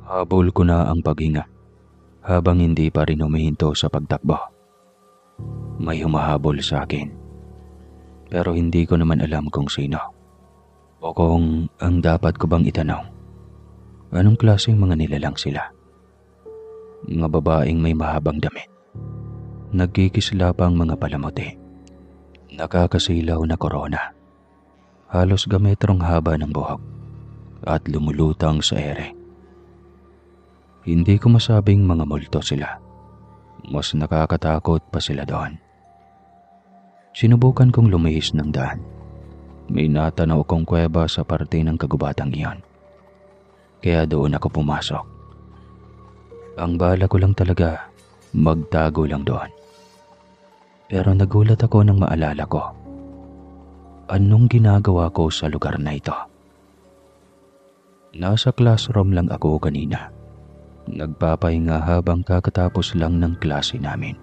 Habol ko na ang paghinga habang hindi pa rin humihinto sa pagtakbo. May humahabol sa akin, pero hindi ko naman alam kung sino o kung ang dapat ko bang itanong. Anong klaseng mga nilalang sila? Mga babaeng may mahabang damit, nagkikislapang mga palamuti, nakakasilaw na korona, halos gametrong haba ng buhok at lumulutang sa ere. Hindi ko masabing mga multo sila. Mas nakakatakot pa sila doon. Sinubukan kong lumihis ng daan. May natanaw kong kuweba sa parte ng kagubatang iyon. Kaya doon ako pumasok. Ang bala ko lang talaga, magtago lang doon. Pero nagulat ako nang maalala ko. Anong ginagawa ko sa lugar na ito? Nasa classroom lang ako kanina. Nagpapahinga habang kakatapos lang ng klase namin.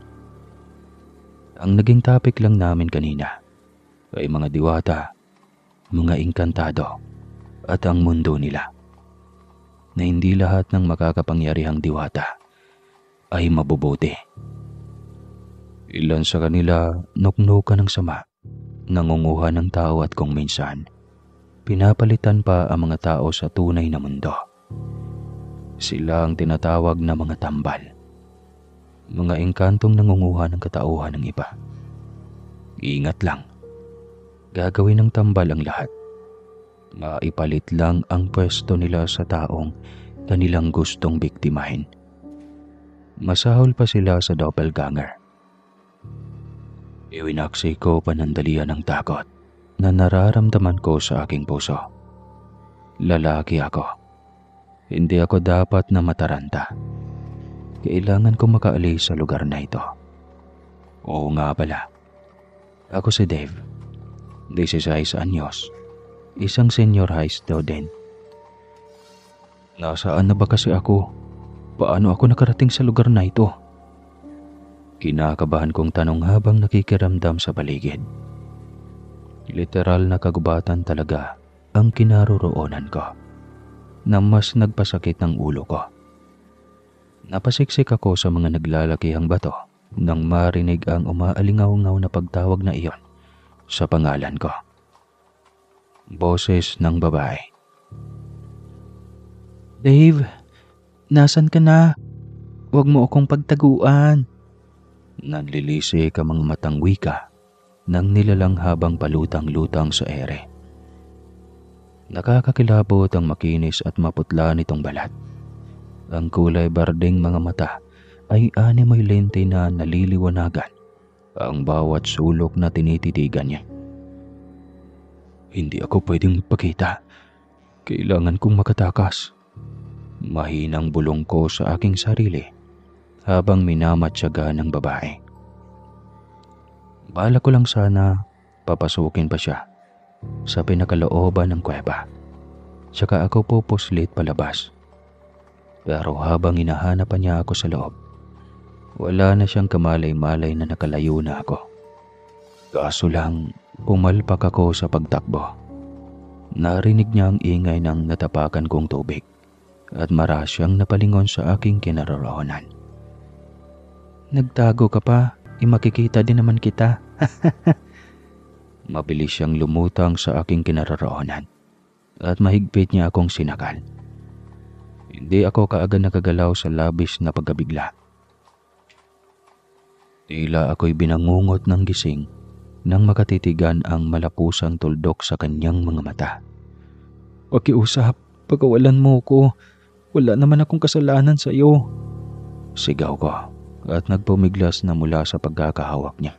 Ang naging topic lang namin kanina ay mga diwata, mga engkantado at ang mundo nila. Na hindi lahat ng makakapangyarihang diwata ay mabubuti. Ilan sa kanila nuknukan ng sama, nangunguha ng tao at kung minsan, pinapalitan pa ang mga tao sa tunay na mundo. Sila ang tinatawag na mga tambal. Mga engkantong nangunguha ng katauhan ng iba. Ingat lang. Gagawin ng tambal ang lahat. Maipalit lang ang pwesto nila sa taong kanilang gustong biktimahin. Masahol pa sila sa doppelganger. Iwinaksi ko panandalian ng takot na nararamdaman ko sa aking puso. Lalaki ako. Hindi ako dapat na mataranta. Kailangan kong makaalis sa lugar na ito. Oo nga pala. Ako si Dave. 16 anyos. Isang senior high student. Nasaan na ba kasi ako? Paano ako nakarating sa lugar na ito? Kinakabahan kong tanong habang nakikiramdam sa paligid. Literal na kagubatan talaga ang kinaroroonan ko, na mas nagpasakit ng ulo ko. Napasiksik ako sa mga naglalakihang bato nang marinig ang umaalingaw-ngaw na pagtawag na iyon sa pangalan ko. Boses ng babae. Dave, nasan ka na? Huwag mo akong pagtaguan. Nanlilisik ang mga matang wika ng nilalang habang palutang-lutang sa ere. Nakakakilabot ang makinis at maputla nitong balat. Ang kulay barding mga mata ay animoy lente na naliliwanagan ang bawat sulok na tinititigan niya. Hindi ako pwedeng magpakita. Kailangan kong makatakas. Mahinang bulong ko sa aking sarili habang minamatyaga ng babae. Bala ko lang sana papasukin pa siya sa pinakalooban ng kuweba. Tsaka ako pupuslit palabas. Pero habang hinahanap pa niya ako sa loob, wala na siyang kamalay-malay na nakalayo na ako. Kaso lang, pumalpak ako sa pagtakbo. Narinig niya ang ingay ng natapakan kong tubig at marasyang napalingon sa aking kinaroroonan. Nagtago ka pa, makikita din naman kita. Mabilis siyang lumutang sa aking kinaroroonan at mahigpit niya akong sinakal. Hindi ako kaagad nakagalaw sa labis na pagkabigla. Tila ako'y binangungot ng gising nang makatitigan ang malapusang tuldok sa kanyang mga mata. Pakiusap, pagawalan mo ko. Wala naman akong kasalanan sa iyo. Sigaw ko at nagpumiglas na mula sa pagkakahawak niya.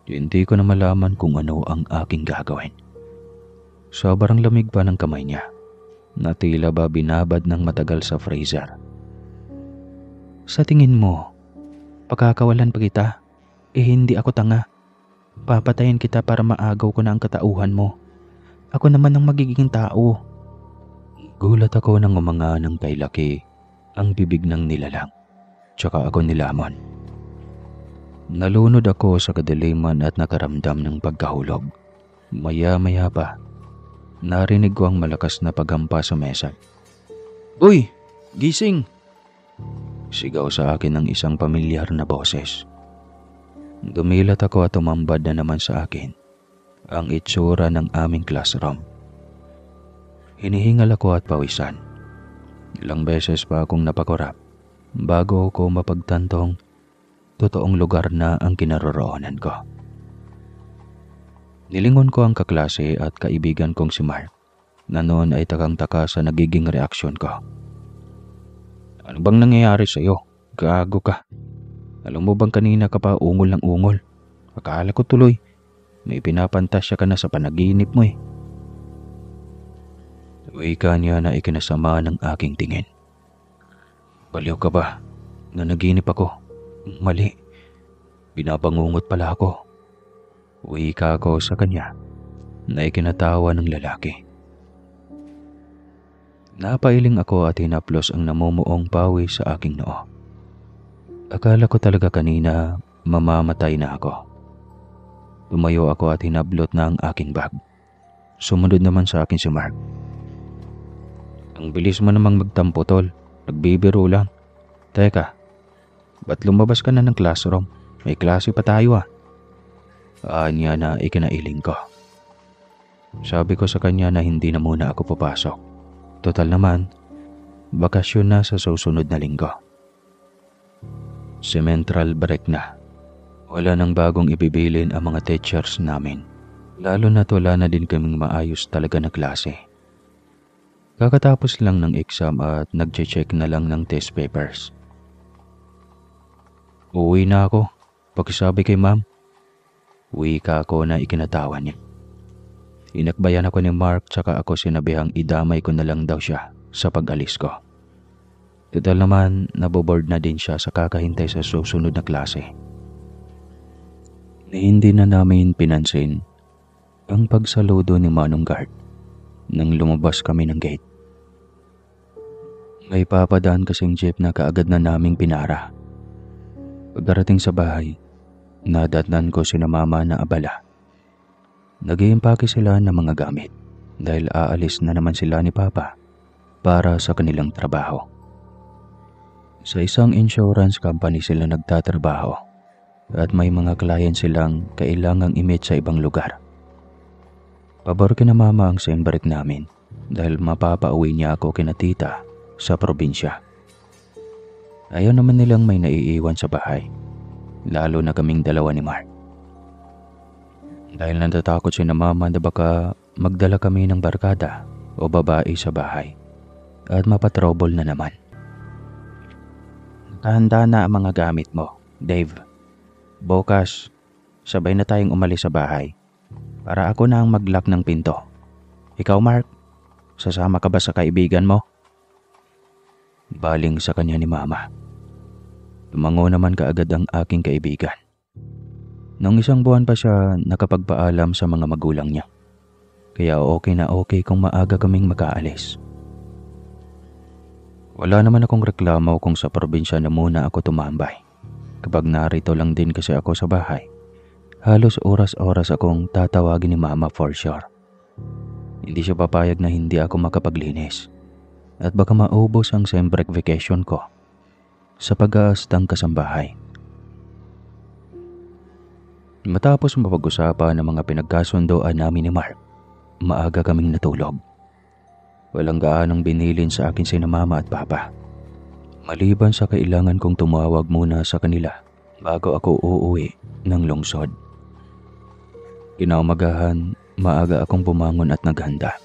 Hindi ko na malaman kung ano ang aking gagawin. Sobrang lamig pa ng kamay niya na tila ba binabad ng matagal sa freezer. Sa tingin mo, pagkakawalan pa kita, hindi ako tanga. Papatayin kita para maagaw ko na ang katauhan mo. Ako naman ang magiging tao. Gulat ako nang umanga ng kay laki ang bibig ng nilalang. Tsaka ako nilamon. Nalunod ako sa kadiliman at nakaramdam ng pagkahulog. Maya-maya pa, narinig ko ang malakas na paghampa sa mesa. Uy! Gising! Sigaw sa akin ng isang pamilyar na boses. Dumilat ako at tumambad na naman sa akin ang itsura ng aming classroom. Hinihingal ako at pawisan. Ilang beses pa akong napakurap bago ko mapagtantong totoong lugar na ang kinaroroonan ko. Nilingon ko ang kaklase at kaibigan kong si Mark na noon ay takang-taka sa nagiging reaksyon ko. Ano bang nangyayari sa iyo? Gago ka. Alam mo bang kanina ka pa ungol ng ungol? Akala ko tuloy may pinapantasya ka na sa panaginip mo eh. Wika niya na ikinasama ng aking tingin. Baliw ka ba? Nanaginip ako. Mali. Binabangungot pala ako. Wika ko sa kanya na ikinatawa ng lalaki. Napailing ako at hinaplos ang namumuong pawis sa aking noo. Akala ko talaga kanina mamamatay na ako. Tumayo ako at hinablot na ang aking bag. Sumunod naman sa akin si Mark. Ang bilis mo namang magtampo, tol. Nagbibiro lang. Teka, ba't lumabas ka na ng classroom? May klase pa tayo ah. Anya na ikinailing ko. Sabi ko sa kanya na hindi na muna ako papasok. Total naman, bakasyon na sa susunod na linggo. Semestral break na. Wala nang bagong ibibilin ang mga teachers namin. Lalo na't wala na din kaming maayos talaga na klase. Kakatapos lang ng exam at nagche-check na lang ng test papers. Uuwi na ako. Pakisabi kay ma'am. Wika ko na ikinatawa niya. Inakbayan ako ni Mark tsaka ako sinabihang idamay ko na lang daw siya sa pag-alis ko. Total naman naboboard na din siya sa kakahintay sa susunod na klase. Hindi na namin pinansin ang pagsaludo ni Manong Guard nang lumabas kami ng gate. May papadaan kasing jeep na kaagad na naming pinara. Pagdarating sa bahay, nadatnan ko sina mama na abala. Nag-iimpake sila ng mga gamit dahil aalis na naman sila ni Papa para sa kanilang trabaho. Sa isang insurance company sila nagtatrabaho at may mga client silang kailangang i-meet sa ibang lugar. Pabor kina mama ang sem break namin dahil mapapauwi niya ako kina tita sa probinsya. Ayaw naman nilang may naiiwan sa bahay, lalo na kaming dalawa ni Mark. Dahil natatakot si na mama na baka magdala kami ng barkada o babae sa bahay at mapatrouble na naman. Nakahanda na ang mga gamit mo, Dave. Bukas, sabay na tayong umalis sa bahay para ako na ang mag-lock ng pinto. Ikaw, Mark, sasama ka ba sa kaibigan mo? Baling sa kanya ni mama. Tumango naman kaagad ang aking kaibigan. Nung isang buwan pa siya nakapagpaalam sa mga magulang niya. Kaya okay na okay kung maaga kaming makaalis. Wala naman akong reklamo kung sa probinsya na muna ako tumambay. Kapag narito lang din kasi ako sa bahay, halos oras-oras akong tatawagin ni mama for sure. Hindi siya papayag na hindi ako makapaglinis. At baka maubos ang sem break vacation ko sa pag-aastang kasambahay. Matapos mapag-usapan ng mga pinagkasundoan namin ni Mark, maaga kaming natulog. Walang gaanong binilin sa akin sina mama at papa. Maliban sa kailangan kong tumawag muna sa kanila bago ako uuwi ng lungsod. Kinaumagahan, maaga akong bumangon at naghanda.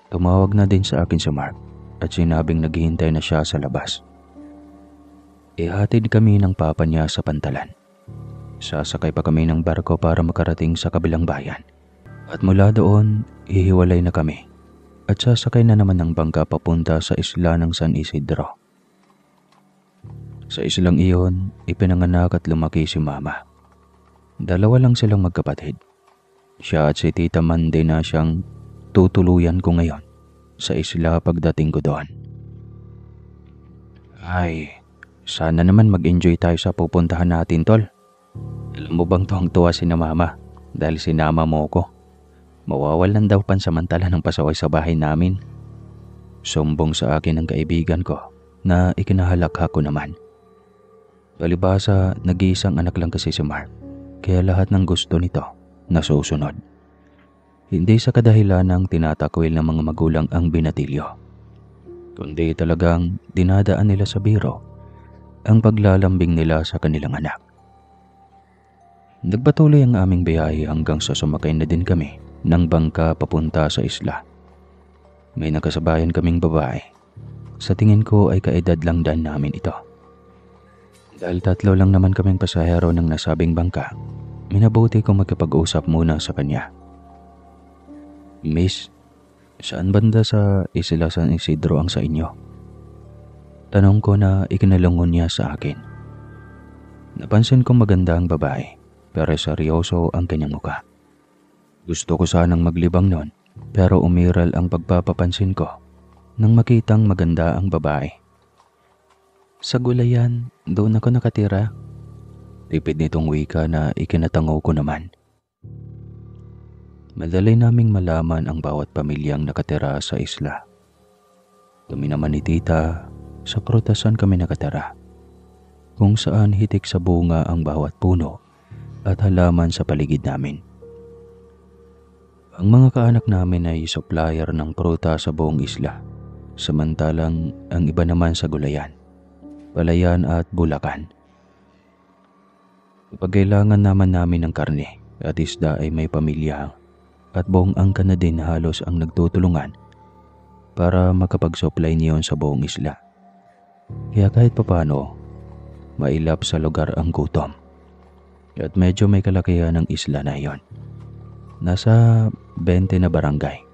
Tumawag na din sa akin si Mark at sinabing naghihintay na siya sa labas. Ihatid kami ng papa niya sa Pantalan. Sasakay pa kami ng barko para makarating sa kabilang bayan. At mula doon, hihiwalay na kami. At sasakay na naman ng bangka papunta sa isla ng San Isidro. Sa islang iyon, ipinanganak at lumaki si mama. Dalawa lang silang magkapatid. Siya at si Tita Mande na siyang tutuluyan ko ngayon sa isla pagdating ko doon. Ay, sana naman mag-enjoy tayo sa pupuntahan natin, tol. Alam mo bang tuwang-tuwa si na mama dahil sinama mo ko? Mawawalan daw pansamantala ng pasaway sa bahay namin. Sumbong sa akin ng kaibigan ko na ikinahalakha ko naman. Palibhasa, nag-iisang anak lang kasi si Mark, kaya lahat ng gusto nito nasusunod. Hindi sa kadahilan ng tinatakwil ng mga magulang ang binatilyo, kundi talagang dinadaan nila sa biro ang paglalambing nila sa kanilang anak. Nagpatuloy ang aming biyahe hanggang sa sumakay na din kami ng bangka papunta sa isla. May nakasabayan kaming babae. Sa tingin ko ay kaedad lang din namin ito. Dahil 3 lang naman kaming pasahero ng nasabing bangka, minabuti kong magkapag-usap muna sa kanya. "Miss, saan banda sa Isla San Isidro ang sa inyo?" Tanong ko na ikinalungon niya sa akin. Napansin kong maganda ang babae, pero seryoso ang kanyang mukha. Gusto ko sanang maglibang nun, pero umiral ang pagpapapansin ko nang makitang maganda ang babae. "Sa Gulayan, doon ako nakatira." Tipid nitong wika na ikinatango ko naman. Madali naming malaman ang bawat pamilyang nakatira sa isla. Kami naman ni tita, sa prutasan kami nakatira, kung saan hitik sa bunga ang bawat puno at halaman sa paligid namin. Ang mga kaanak namin ay supplier ng pruta sa buong isla, samantalang ang iba naman sa Gulayan, Palayan at Bulacan. Kapag kailangan naman namin ng karne at isda ay may pamilya at buong angkan na din halos ang nagtutulungan para makapag-supply niyon sa buong isla. Kaya kahit papano, mailap sa lugar ang gutom. At medyo may kalakihan ng isla na iyon. Nasa 20 na barangay.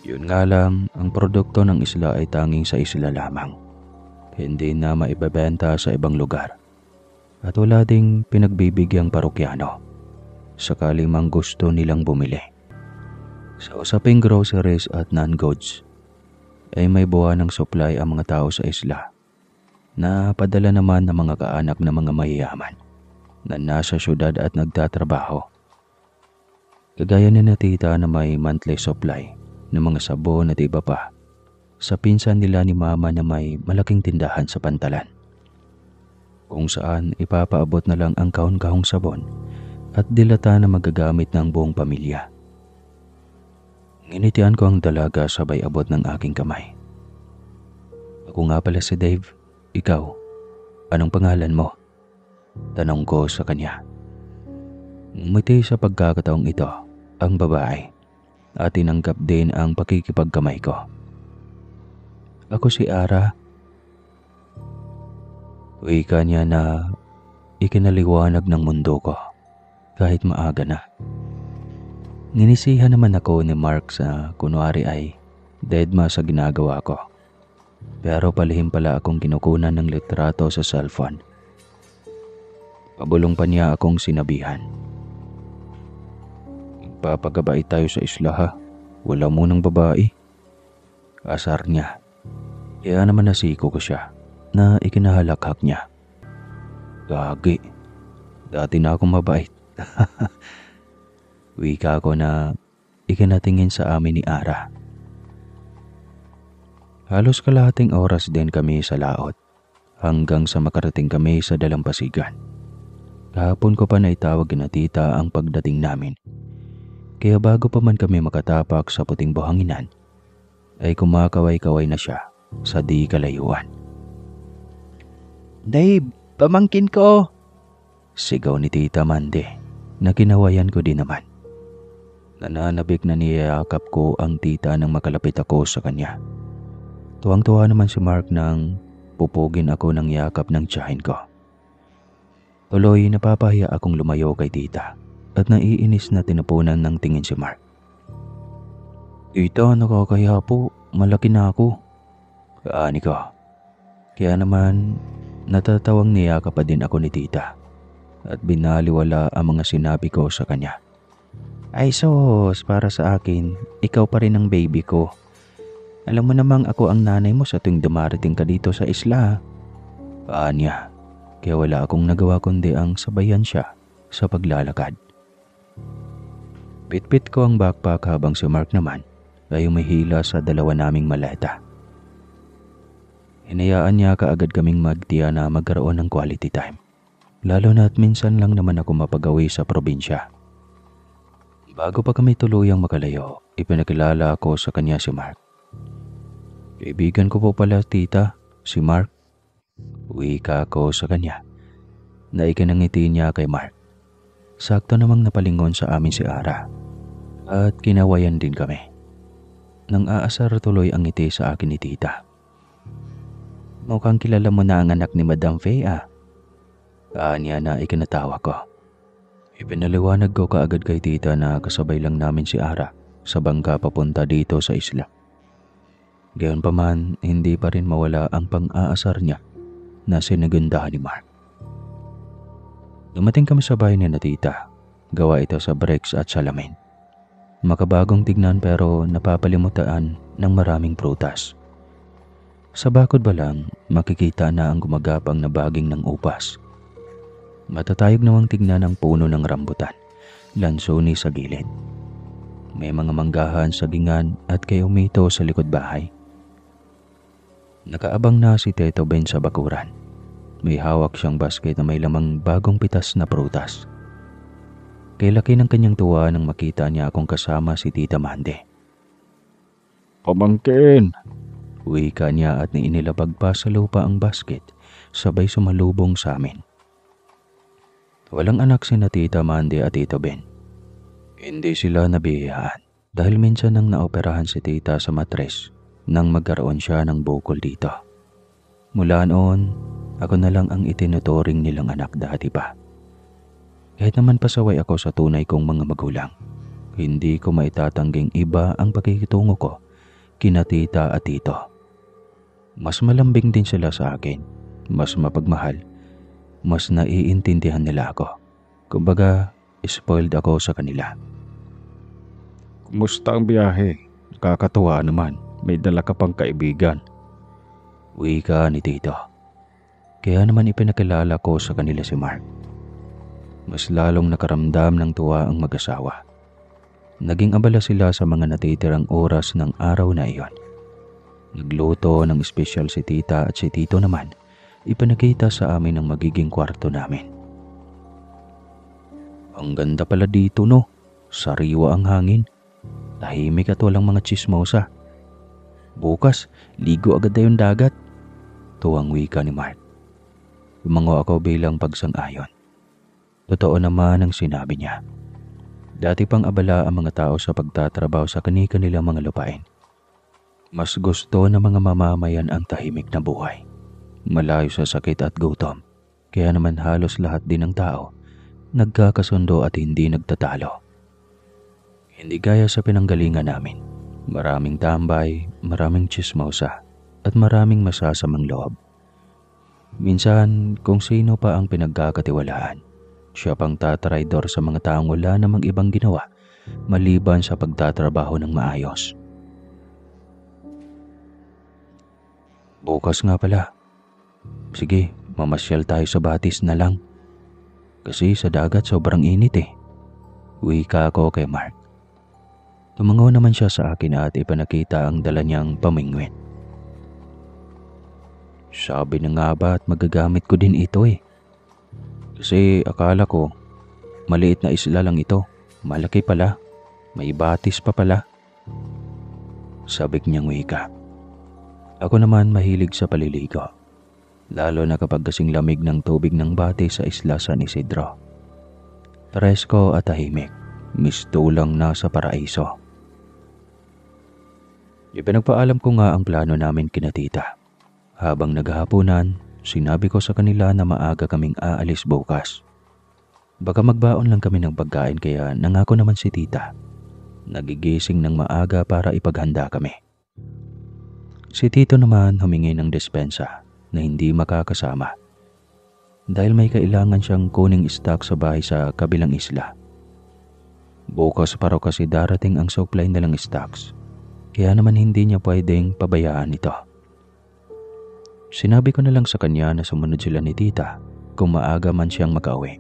Yun nga lang, ang produkto ng isla ay tanging sa isla lamang. Hindi na maibebenta sa ibang lugar. At wala ding pinagbibigyang parokyano sakali mang gusto nilang bumili. Sa usaping groceries at non-goods, ay may buwan ng supply ang mga tao sa isla na padala naman ng mga kaanak ng mga mayayaman na nasa syudad at nagtatrabaho. Kagaya ni na tita na may monthly supply ng mga sabon at iba pa sa pinsan nila ni mama na may malaking tindahan sa Pantalan, kung saan ipapaabot na lang ang kahon-kahong sabon at dilata na magagamit ng buong pamilya. Nginitian ko ang dalaga sabay abot ng aking kamay. "Ako nga pala si Dave. Ikaw, anong pangalan mo?" Tanong ko sa kanya. Ngumiti sa pagkakataong ito ang babae at tinanggap din ang pakikipagkamay ko. "Ako si Ara." Wika niya na ikinaliwanag ng mundo ko kahit maaga na. Ninisihan naman ako ni Mark sa kunwari ay deadma sa ginagawa ko. Pero palihim pala akong kinukunan ng litrato sa cellphone. Pabulong pa niya akong sinabihan. "Magpapagabait tayo sa isla ha. Wala munang babae." Asar niya. Kaya naman nasiko ko siya na ikinahalakhak niya. "Gagi. Dati na akong mabait." Wika ko na ikinatingin sa amin ni Ara. Halos kalahating oras din kami sa laot hanggang sa makarating kami sa Dalampasigan. Kahapon ko pa naitawag na tita ang pagdating namin. Kaya bago pa man kami makatapak sa puting buhanginan, ay kumakaway-kaway na siya sa di kalayuan. "Dave, pamangkin ko!" Sigaw ni Tita Mande na kinawayan ko din naman. Nananabik na niyayakap ko ang tita nang makalapit ako sa kanya. Tuwang-tuwa naman si Mark nang pupugin ako ng yakap ng tiyahin ko. Tuloy napapahiya akong lumayo kay tita at naiinis na tinapunan ng tingin si Mark. "Tita, nakakahiya po. Malaki na ako." Kaani ko. Kaya naman natatawang niyakap pa din ako ni tita at binaliwala ang mga sinabi ko sa kanya. "Ay sos, para sa akin, ikaw pa rin ang baby ko. Alam mo namang ako ang nanay mo sa tuwing dumarating ka dito sa isla." Niya. Kaya wala akong nagawa kundi ang sabayan siya sa paglalakad. Bitbit ko ang backpack habang si Mark naman ay umihila sa dalawa naming maleta. Hinayaan niya kaagad kaming magtiya na magkaroon ng quality time. Lalo na at minsan lang naman ako mapagawi sa probinsya. Bago pa kami tuluyang makalayo, ipinakilala ko sa kanya si Mark. Kaibigan ko po pala tita, si Mark. Wika ko sa kanya. Naikinangiti niya kay Mark. Sakto namang napalingon sa amin si Ara. At kinawayan din kami. Nang aasar tuloy ang ngiti sa akin ni tita. Mukhang kilala mo na ang anak ni Madam Faye ah. Kanya na ikinatawa ko. Ipinaliwanag ko kaagad kay tita na kasabay lang namin si Ara sa bangka papunta dito sa isla. Gayunpaman, hindi pa rin mawala ang pang-aasar niya na sinagundahan ni Mark. Dumating kami sa bahay ni na tita. Gawa ito sa bricks at salamin. Makabagong tignan pero napapalimutaan ng maraming prutas. Sa bakod ba lang, makikita na ang gumagapang na baging ng upas. Matatayog namang tignan ang puno ng rambutan, lansuni sa gilid. May mga manggahan sa gingan at kayumito sa likod bahay. Nakaabang na si Tito Ben sa bakuran. May hawak siyang basket na may lamang bagong pitas na prutas. Kay laki ng kanyang tuwa nang makita niya akong kasama si Tita Mande. "Pamangkin!" Wika niya at inilabag pa sa lupa ang basket, sabay sumalubong sa amin. Walang anak sina Tita Mande at Tito Ben. Hindi sila nabihiyaan dahil minsan nang naoperahan si Tita sa matres nang magkaroon siya ng bukol dito. Mula noon, ako na lang ang itinuturing nilang anak dati pa. Kahit naman pasaway ako sa tunay kong mga magulang, hindi ko maitatangging iba ang pakikitungo ko kina Tita at Tito. Mas malambing din sila sa akin, mas mapagmahal, mas naiintindihan nila ako. Kumbaga, spoiled ako sa kanila. "Kumusta ang biyahe? Nakakatuwa naman, may dala ka pang kaibigan." Wika ni Tito. Kaya naman ipinakilala ko sa kanila si Mark. Mas lalong nakaramdam ng tuwa ang mag-asawa. Naging abala sila sa mga natitirang oras ng araw na iyon. Nagluto ng espesyal si Tita at si Tito naman ipinakita sa amin ang magiging kwarto namin. "Ang ganda pala dito no, sariwa ang hangin, tahimik at walang mga tsismosa. Bukas, ligo agad tayong dagat." Tuwang wika ni Mark. Tumango ako bilang pagsang-ayon. Totoo naman ang sinabi niya. Dati pang abala ang mga tao sa pagtatrabaho sa kani-kanilang mga lupain. Mas gusto ng mga mamamayan ang tahimik na buhay, malayo sa sakit at gutom. Kaya naman halos lahat din ng tao nagkakasundo at hindi nagtatalo. Hindi gaya sa pinanggalingan namin. Maraming tambay, maraming tsismosa, at maraming masasamang loob. Minsan, kung sino pa ang pinagkakatiwalaan, siya pang tataraydor sa mga taong wala namang ibang ginawa maliban sa pagtatrabaho ng maayos. "Bukas nga pala. Sige, mamasyal tayo sa Batis na lang. Kasi sa dagat sobrang init eh." Wika ko kay Mark. Tumango naman siya sa akin at ipinakita ang dala niyang pamingwit. "Sabi na nga ba at magagamit ko din ito eh. Kasi akala ko, maliit na isla lang ito. Malaki pala. May batis pa pala." Sabik niyang wika. Ako naman mahilig sa paliligo. Lalo na kapag kasing lamig ng tubig ng batis sa isla San Isidro. Presko at tahimik. Mistulang nasa paraiso. Ipinagpaalam ko nga ang plano namin kina Tita. Habang naghahaponan, sinabi ko sa kanila na maaga kaming aalis bukas. Baka magbaon lang kami ng pagkain kaya nangako naman si Tita. Nagigising ng maaga para ipaghanda kami. Si Tito naman humingi ng despensa na hindi makakasama dahil may kailangan siyang kuning stock sa bahay sa kabilang isla. Bukas pa raw kasi darating ang supply nilang stocks, kaya naman hindi niya pwedeng pabayaan ito. Sinabi ko na lang sa kanya na sumunod sila ni Tita kung maaga man siyang makauwi.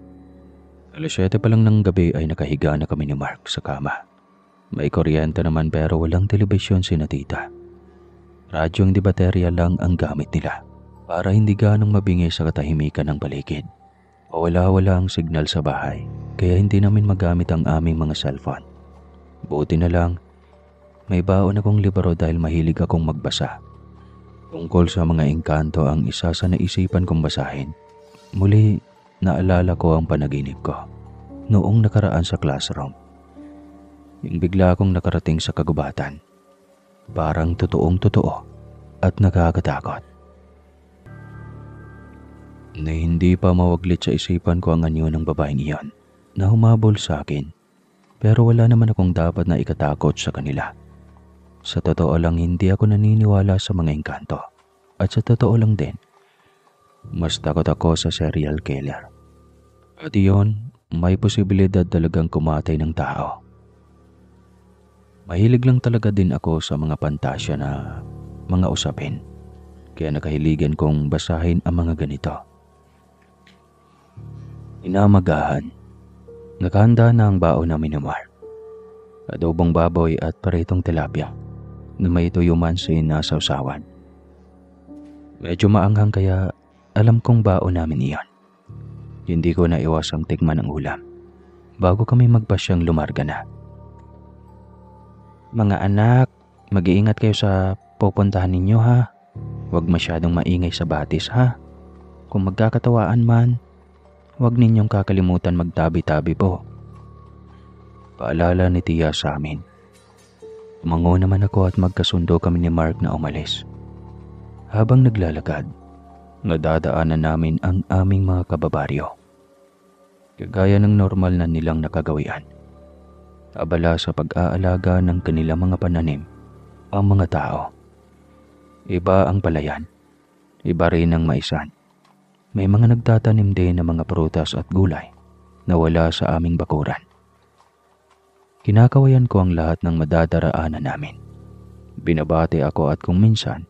7:00 pa lang ng gabi ay nakahiga na kami ni Mark sa kama. May kuryente naman pero walang telebisyon si na Tita. Radyong di baterya lang ang gamit nila para hindi ganong mabingi sa katahimikan ng paligid. Wala-wala ang signal sa bahay kaya hindi namin magamit ang aming mga cellphone. Buti na lang, may baon akong libro dahil mahilig akong magbasa. Tungkol sa mga engkanto ang isa sa naisipan kong basahin. Muli, naalala ko ang panaginip ko noong nakaraan sa classroom. Yung bigla akong nakarating sa kagubatan. Parang totoong totoo at nakakatakot. Na hindi pa mawaglit sa isipan ko ang anyo ng babaeng iyon na humabol sa akin. Pero wala naman akong dapat na ikatakot sa kanila. Sa totoo lang hindi ako naniniwala sa mga engkanto. At sa totoo lang din, mas takot ako sa serial killer. At iyon, may posibilidad talagang kumatay ng tao. Mahilig lang talaga din ako sa mga pantasya na mga usapin. Kaya nakahiligan kong basahin ang mga ganito. Inamagahan. Nakahanda na ang baon namin ni Mark. Adobong baboy at paritong tilapia na may tuyumansin na sausawan. Medyo maanghang kaya alam kong baon namin iyon. Hindi ko na iwasang tikman ang ulam bago kami magpasyang lumarga na. Mga anak, mag-iingat kayo sa pupuntahan ninyo ha. Huwag masyadong maingay sa batis ha. Kung magkakatawaan man, huwag ninyong kakalimutan magtabi-tabi po. Paalala ni Tia sa amin. Tumango naman ako at magkasundo kami ni Mark na umalis. Habang naglalakad, nadadaanan namin ang aming mga kababaryo. Kagaya ng normal na nilang nakagawian. Abala sa pag-aalaga ng kanilang mga pananim ang mga tao. Iba ang palayan, iba rin ang maisan. May mga nagtatanim din ng mga prutas at gulay na wala sa aming bakuran. Kinakawayan ko ang lahat ng madadaraanan namin. Binabati ako at kung minsan,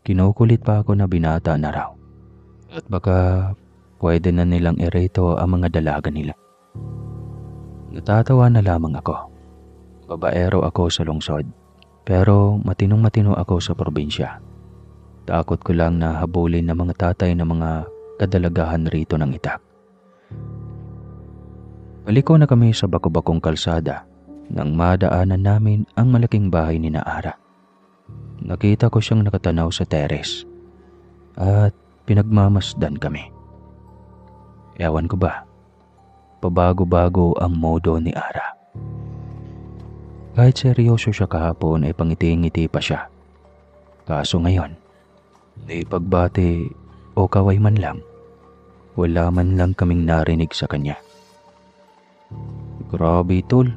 kinukulit pa ako na binata na raw. At baka pwede na nilang ireto ang mga dalaga nila. Natatawa na lamang ako. Babaero ako sa lungsod, pero matinong-matino ako sa probinsya. Takot ko lang na habulin ng mga tatay ng mga kadalagahan rito ng itak. Paliko na kami sa bako-bakong kalsada nang madaanan namin ang malaking bahay ni Naara. Nakita ko siyang nakatanaw sa teres at pinagmamasdan kami. Ewan ko ba, pabago-bago ang modo ni Ara. Kahit seryoso siya kahapon ay pangiti-ngiti pa siya. Kaso ngayon, di pagbati o kaway man lang, wala man lang kaming narinig sa kanya. Grabe tol,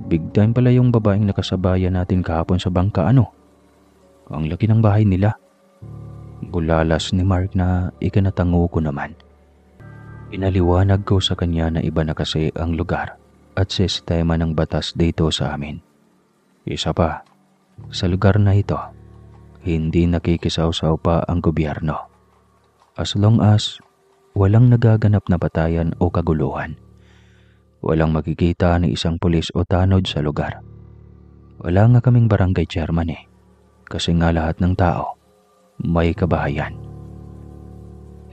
big time pala yung babaeng nakasabayan natin kahapon sa bangka ano. Ang laki ng bahay nila. Bulalas ni Mark na ikanatango ko naman. Inaliwanag ko sa kanya na iba na kasi ang lugar at sistema ng batas dito sa amin. Isa pa, sa lugar na ito, hindi nakikisawsaw pa ang gobyerno. As long as walang nagaganap na batayan o kaguluhan, walang makikita ni isang pulis o tanod sa lugar. Wala nga kaming barangay chairman kasi nga lahat ng tao may kabahayan.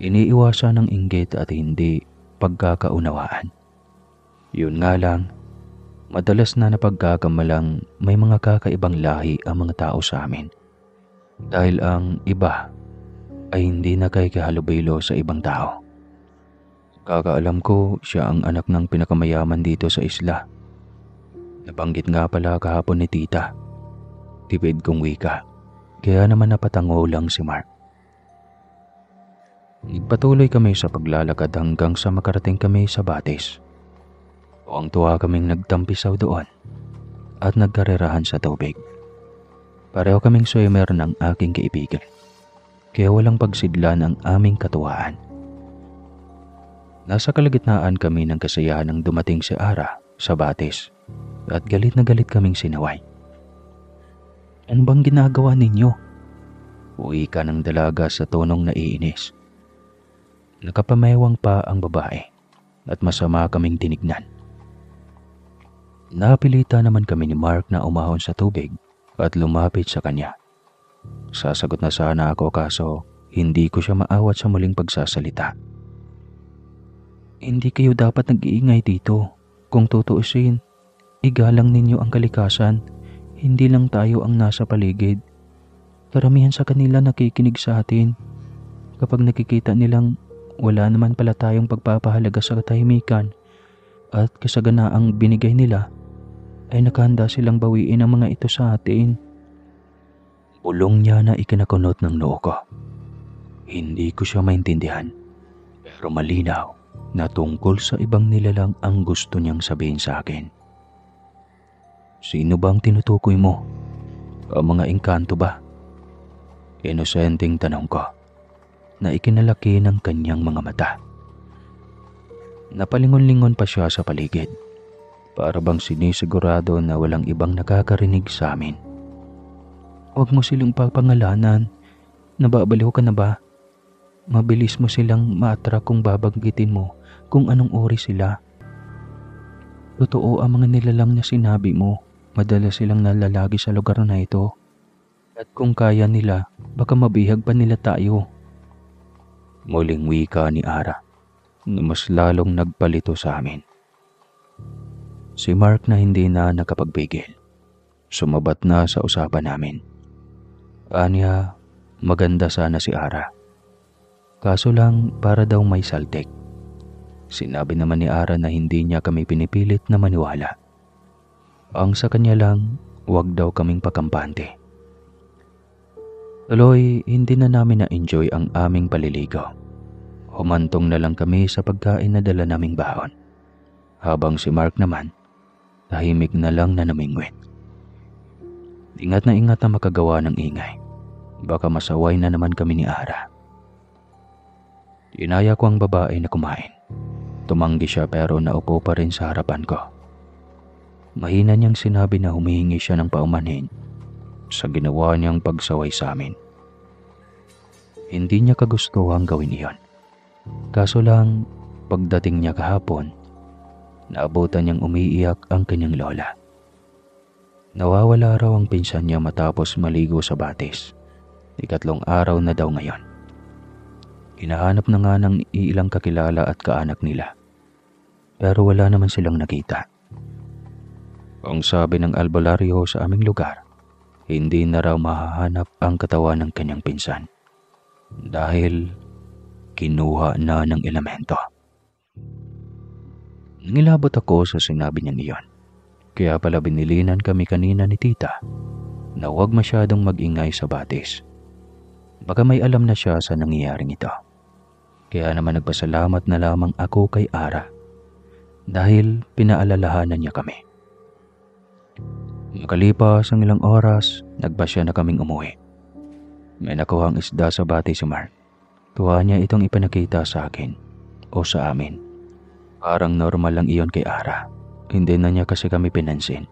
Iniiwasan ng inggit at hindi pagkakaunawaan. Yun nga lang, madalas na napagkakamalang may mga kakaibang lahi ang mga tao sa amin. Dahil ang iba ay hindi nakikihalubilo sa ibang tao. Kakaalam ko siya ang anak ng pinakamayaman dito sa isla. Nabanggit nga pala kahapon ni tita. Tipid kong wika, kaya naman napatango lang si Mark. Nagpatuloy kami sa paglalakad hanggang sa makarating kami sa batis. Tuwang-tuwa kaming nagtampisaw doon at nagkarerahan sa tubig. Pareho kaming swimmer ng aking kaibigan, kaya walang pagsidlan ang aming katuwaan. Nasa kalagitnaan kami ng kasayahan nang dumating si Ara sa batis at galit na galit kaming sinaway. Ano bang ginagawa ninyo? Uwi ka ng dalaga sa tonong naiinis. Nakapamewang pa ang babae at masama kaming tinignan. Napilita naman kami ni Mark na umahon sa tubig at lumapit sa kanya. Sasagot na sana ako kaso hindi ko siya maawat sa muling pagsasalita. Hindi kayo dapat nag-iingay dito. Kung tutuusin, igalang ninyo ang kalikasan. Hindi lang tayo ang nasa paligid. Karamihan sa kanila nakikinig sa atin. Kapag nakikita nilang wala naman pala tayong pagpapahalaga sa katahimikan at kasaganaang binigay nila, ay nakahanda silang bawiin ang mga ito sa atin. Bulong niya na ikinakunot ng noo ko. Hindi ko siya maintindihan, pero malinaw na tungkol sa ibang nilalang ang gusto niyang sabihin sa akin. Sino bang tinutukoy mo? Ang mga engkanto ba? Inosenteng tanong ko na ikinalaki ng kanyang mga mata. Napalingon-lingon pa siya sa paligid, para bang sinisigurado na walang ibang nakakarinig sa amin. Huwag mo silang papangalanan. Nababaliw ka na ba? Mabilis mo silang ma-attract kung babanggitin mo kung anong uri sila. Totoo ang mga nilalang na sinabi mo. Madalas silang nalalagi sa lugar na ito. At kung kaya nila, baka mabihag pa nila tayo. Muling wika ni Ara na mas lalong nagpalito sa amin. Si Mark na hindi na nakapagpigil. Sumabat na sa usapan namin. Anya, maganda sana si Ara. Kaso lang para daw may saltik. Sinabi naman ni Ara na hindi niya kami pinipilit na maniwala. Ang sa kanya lang, wag daw kaming pakampante. Tuloy, hindi na namin na-enjoy ang aming paliligo. Humantong na lang kami sa pagkain na dala naming baon. Habang si Mark naman, tahimik na lang na namingwit. Ingat na makagawa ng ingay. Baka masaway na naman kami ni Ara. Inaya ko ang babae na kumain. Tumanggi siya pero naupo pa rin sa harapan ko. Mahina niyang sinabi na humihingi siya ng paumanhin sa ginawa niyang pagsaway sa amin. Hindi niya kagustuhang gawin iyon. Kaso lang, pagdating niya kahapon, naabutan niyang umiiyak ang kanyang lola. Nawawala raw ang pinsan niya matapos maligo sa batis. 3 araw na daw ngayon. Hinahanap na nga ng ilang kakilala at kaanak nila. Pero wala naman silang nakita. Ang sabi ng albularyo sa aming lugar, hindi na raw mahahanap ang katawan ng kanyang pinsan. Dahil kinuha na ng elemento. Nangilabot ako sa sinabi niyang iyon. Kaya pala binilinan kami kanina ni tita na huwag masyadong mag-ingay sa batis. Baka may alam na siya sa nangyayaring ito. Kaya naman nagpasalamat na lamang ako kay Ara dahil pinaalalahanan niya kami. Makalipas ang ilang oras, nagpasya na kaming umuwi. May nakuhang isda sa bati si Mark. Tuwa niya itong ipinakita sa akin o sa amin. Parang normal lang iyon kay Ara. Hindi na niya kasi kami pinansin.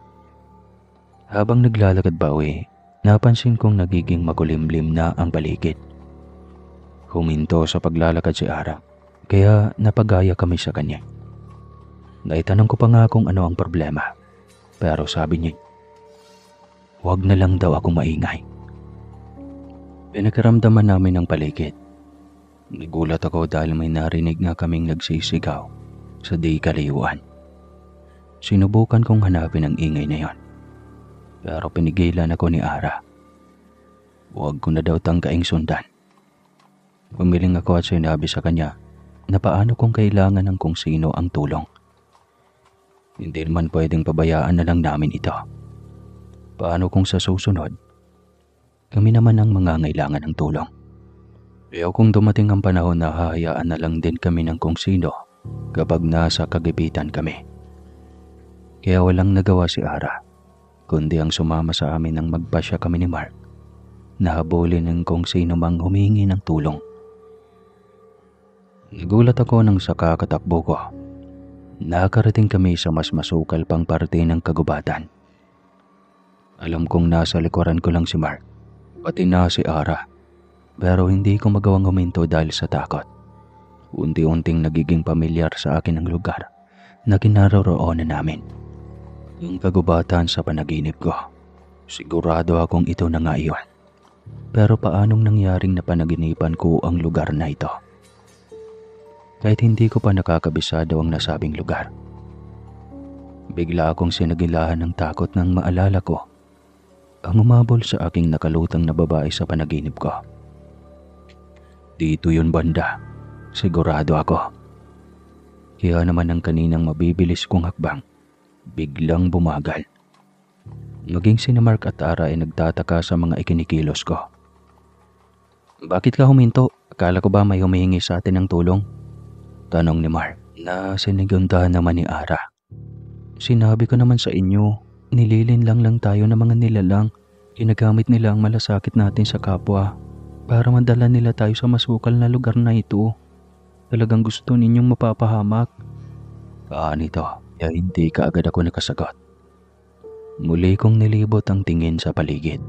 Habang naglalakad pa uwi, napansin kong nagiging makulimlim na ang paligid. Huminto sa paglalakad si Ara, kaya napagaya kami sa kanya. Naitanong ko pa nga kung ano ang problema, pero sabi niya, huwag na lang daw akong maingay. Pinagkaramdaman namin ang paligid. Nagulat ako dahil may narinig nga kaming nagsisigaw sa di kalayuan. Sinubukan kong hanapin ang ingay na yon, pero pinigilan ako ni Ara. Huwag ko na daw tangkaing sundan. Pumiling ako at sinabi sa kanya na paano kung kailangan ng kung sino ang tulong. Hindi naman pwedeng pabayaan na lang namin ito. Paano kung sa susunod, kami naman ang mangangailangan ng tulong? Kaya kung dumating ang panahon na hahayaan na lang din kami ng kung sino kapag nasa kagipitan kami. Kaya walang nagawa si Ara, kundi ang sumama sa amin nang magpasya kami ni Mark na habulin ng kung sino mang humingi ng tulong. Nagulat ako nang sa kakatakbo ko. Nakarating kami sa mas masukal pang parte ng kagubatan. Alam kong nasa likuran ko lang si Mark, pati na si Ara. Pero hindi ko magawang huminto dahil sa takot. Unti-unting nagiging pamilyar sa akin ang lugar na kinaroroonan namin. Yung kagubatan sa panaginip ko, sigurado akong ito na nga iyon. Pero paanong nangyaring napanaginipan ko ang lugar na ito? Kahit hindi ko pa nakakabisado ang nasabing lugar. Bigla akong sinagilahan ng takot nang maalala ko ang umabol sa aking nakalutang na babae sa panaginip ko. Dito yun banda, sigurado ako. Kaya naman ang kaninang mabibilis kong hakbang, biglang bumagal. Maging sina Mark at Ara ay nagtataka sa mga ikinikilos ko. Bakit ka huminto? Akala ko ba may humihingi sa atin ng tulong? Tanong ni Mark na sinigundahan naman ni Ara. Sinabi ko naman sa inyo, nililinlang lang tayo ng mga nilalang. Ginagamit nila ang malasakit natin sa kapwa para madala nila tayo sa masukal na lugar na ito. Talagang gusto ninyong mapapahamak. Nito, kaya hindi ka agad ako nakasagot. Muli kong nilibot ang tingin sa paligid.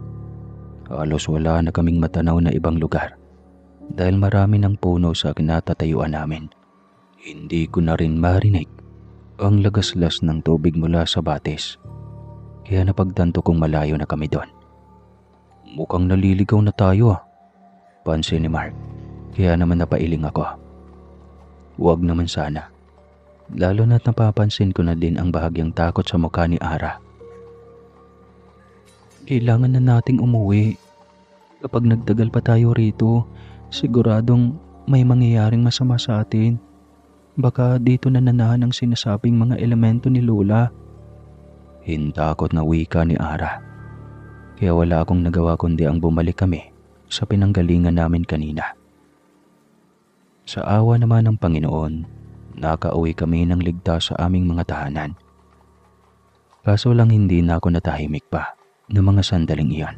Halos wala na kaming matanaw na ibang lugar dahil marami ng puno sa kinatatayuan namin. Hindi ko na rin marinig ang lagaslas ng tubig mula sa batis. Kaya napagtanto kong malayo na kami doon. Mukhang naliligaw na tayo pansin ni Mark. Kaya naman napailing ako. Huwag naman sana. Lalo na't napapansin ko na din ang bahagyang takot sa mukha ni Ara. Kailangan na nating umuwi. Kapag nagtagal pa tayo rito, siguradong may mangyayaring masama sa atin. Baka dito na nanahan ang sinasabing mga elemento ni Lola. Hintakot na wika ni Ara. Kaya wala akong nagawa kundi ang bumalik kami sa pinanggalingan namin kanina. Sa awa naman ng Panginoon, nakauwi kami ng ligtas sa aming mga tahanan. Kaso lang hindi na ako natahimik pa ng mga sandaling iyon.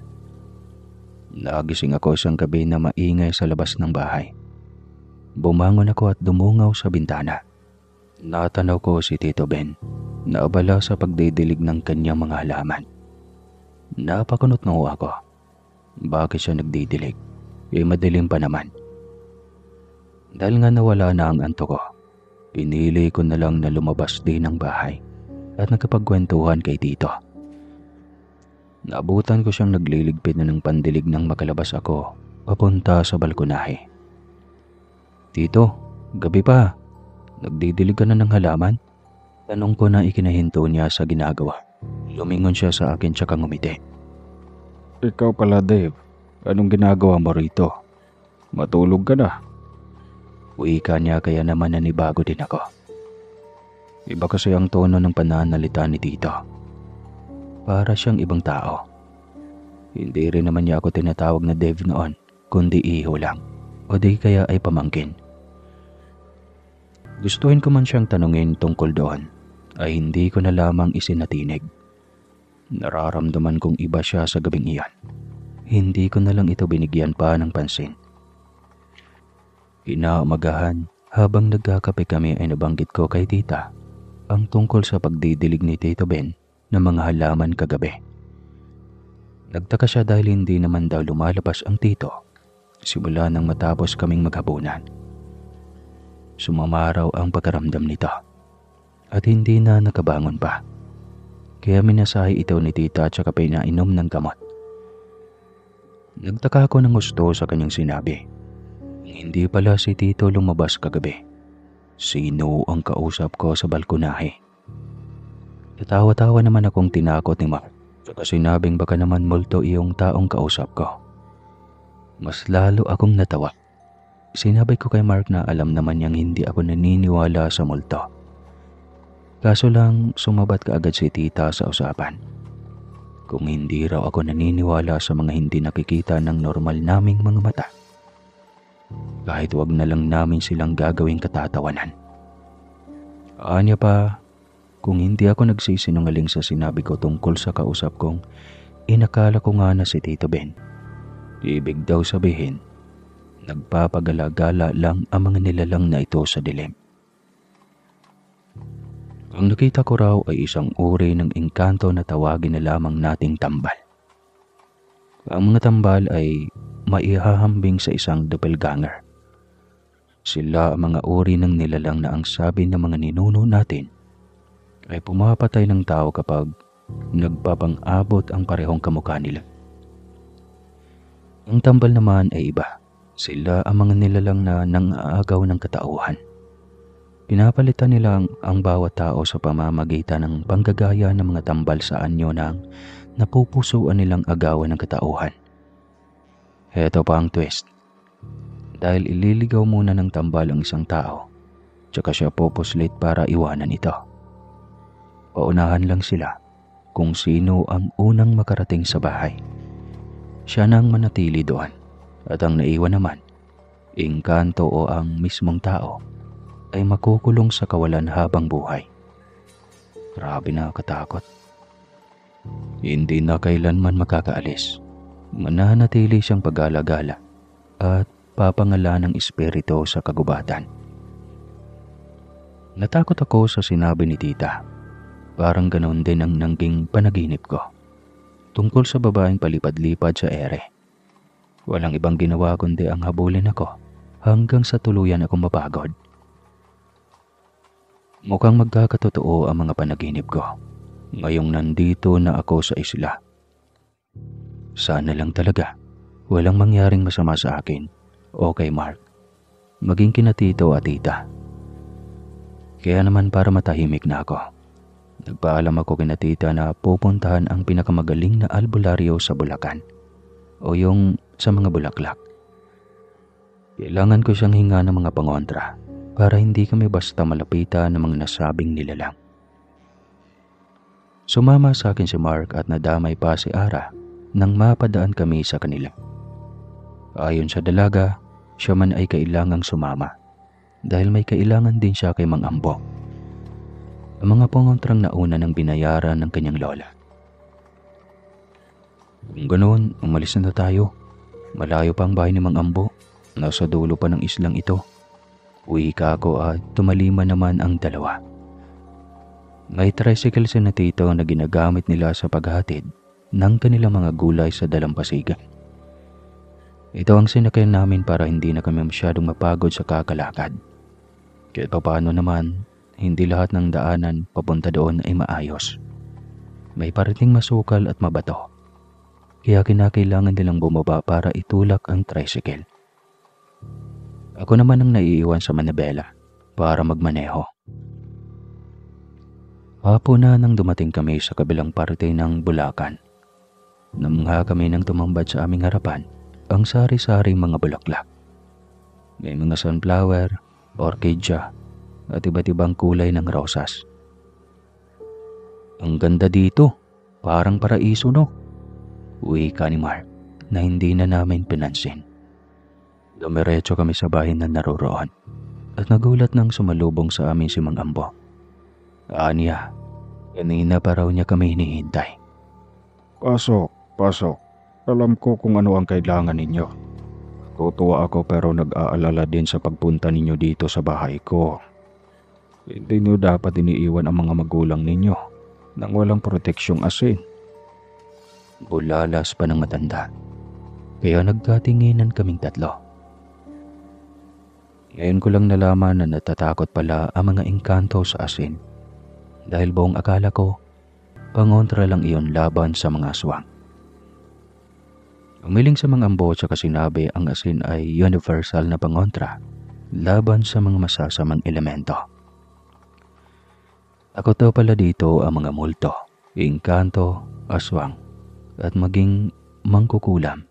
Nagising ako isang gabi na maingay sa labas ng bahay. Bumangon ako at dumungaw sa bintana. Natanaw ko si Tito Ben na abala sa pagdidilig ng kanyang mga halaman. Napakunot na ako. Bakit siya nagdidilig? Madilim pa naman. Dahil nga nawala na ang antok ko, pinili ko na lang na lumabas din ng bahay at nagkapagkwentuhan kay Tito. Naabutan ko siyang nagliligpit na ng pandilig nang makalabas ako papunta sa balkonahe. Tito, gabi pa. Nagdidilig ka na ng halaman? Tanong ko na ikinahinto niya sa ginagawa. Lumingon siya sa akin tsaka ngumiti. Ikaw pala, Dave. Anong ginagawa mo rito? Matulog ka na. Wika niya kaya naman nanibago din ako. Iba kasi ang tono ng pananalita ni Tito. Para siyang ibang tao. Hindi rin naman niya ako tinatawag na Dave noon, kundi iho lang. O di kaya ay pamangkin. Gustuhin ko man siyang tanungin tungkol doon, ay hindi ko na lamang isinatinig. Nararamdaman kong iba siya sa gabing iyan. Hindi ko na lang ito binigyan pa ng pansin. Inaumagahan, habang nagkakape kami ay nabanggit ko kay Tita ang tungkol sa pagdidilig ni Tito Ben ng mga halaman kagabi. Nagtaka siya dahil hindi naman daw lumalabas ang tito simula nang matapos kaming maghapunan. Sumama raw ang pagkaramdam nito at hindi na nakabangon pa. Kaya minasahe ito ni Tita at saka pinainom ng gamot. Nagtaka ako ng gusto sa kanyang sinabi. Hindi pala si Tito lumabas kagabi. Sino ang kausap ko sa balkonahe? Natawa-tawa naman akong tinakot ni Mark. Saka sinabing baka naman multo iyong taong kausap ko. Mas lalo akong natawa. Sinabi ko kay Mark na alam naman niyang hindi ako naniniwala sa multo. Kaso lang sumabat kaagad si Tita sa usapan. Kung hindi raw ako naniniwala sa mga hindi nakikita ng normal naming mga mata, kahit wag na lang namin silang gagawing katatawanan. Anya pa, kung hindi ako nagsisinungaling sa sinabi ko tungkol sa kausap kong inakala ko nga na si Tito Ben, ibig daw sabihin, nagpapagala-gala lang ang mga nilalang na ito sa dilim. Ang nakita ko raw ay isang uri ng engkanto na tawagin na lamang nating tambal. Ang mga tambal ay maihahambing sa isang doppelganger. Sila ang mga uri ng nilalang na ang sabi ng mga ninuno natin ay pumapatay ng tao kapag nagpapang-abot ang parehong kamukha nila. Ang tambal naman ay iba. Sila ang mga nilalang na nang-aagaw ng katauhan. Pinapalitan nila ang bawat tao sa pamamagitan ng panggagaya ng mga tambal sa anyo ng napupusuan nilang agawan ng katauhan. Heto pa ang twist. Dahil ililigaw muna ng tambal ang isang tao, tsaka siya pupuslit para iwanan ito. Paunahan lang sila kung sino ang unang makarating sa bahay. Siya nang manatili doon, at ang naiwan naman, engkanto o ang mismong tao, ay makukulong sa kawalan habang buhay. Grabe, nakakatakot. Hindi na kailanman makakaalis. Mananatili siyang pag-alagala at papangalan ng espiritu sa kagubatan. Natakot ako sa sinabi ni tita. Parang ganoon din ang nangking panaginip ko. Tungkol sa babaeng palipad-lipad sa ere. Walang ibang ginawa kundi ang habulin ako hanggang sa tuluyan akong mapagod. Mukhang magkakatotoo ang mga panaginip ko ngayong nandito na ako sa isla. Sana lang talaga walang mangyaring masama sa akin o kay Mark, maging kina tito at tita. Kaya naman para matahimik na ako, nagpaalam ako kina tita na pupuntahan ang pinakamagaling na albularyo sa Bulacan o yung sa mga bulaklak. Kailangan ko siyang hinga ng mga pangontra para hindi kami basta malapitan ng mga nasabing nilalang. Sumama sa akin si Mark at nadamay pa si Ara nang mapadaan kami sa kanila. Ayon sa dalaga, siya man ay kailangang sumama dahil may kailangan din siya kay Mang Ambo. Ang mga pangontrang nauna ng binayaran ng kanyang lola. Kung ganoon, umalis na tayo. Malayo pa ang bahay ni Mang Ambo. Nasa dulo pa ng islang ito. Uwi ka ako at tumalima naman ang dalawa. May tricycle si na tito na ginagamit nila sa paghatid ng kanilang mga gulay sa dalampasigan. Ito ang sinakyan namin para hindi na kami masyadong mapagod sa kakalakad. Kahit paano naman, hindi lahat ng daanan papunta doon ay maayos. May parating masukal at mabato. Kaya kinakailangan nilang bumaba para itulak ang tricycle. Ako naman ang naiiwan sa Manabela para magmaneho. Hapon na nang dumating kami sa kabilang parte ng Bulacan. Namangha kami nang tumambad sa aming harapan ang sari-saring mga bulaklak. May mga sunflower, orchidea, at iba't ibang kulay ng rosas. Ang ganda dito, parang paraiso no? Wika ni Mark na hindi na namin pinansin. Dumiretso kami sa bahay na naroroon at nagulat nang sumalubong sa amin si Mang Ambo. Aniya, kanina pa raw niya kami hinihintay. Pasok. Alam ko kung ano ang kailangan ninyo. Tutuwa ako pero nag-aalala din sa pagpunta ninyo dito sa bahay ko. Hindi niyo dapat iniiwan ang mga magulang ninyo nang walang proteksyong asin. Bulalas pa ng matanda, kaya nagkatinginan kaming tatlo. Ngayon ko lang nalaman na natatakot pala ang mga engkanto sa asin dahil buong akala ko pangontra lang iyon laban sa mga aswang. Umiling sa Mang Ambo tsaka sinabi ang asin ay universal na pangontra laban sa mga masasamang elemento. Ako daw pala dito ang mga multo, engkanto, aswang, at maging mangkukulam.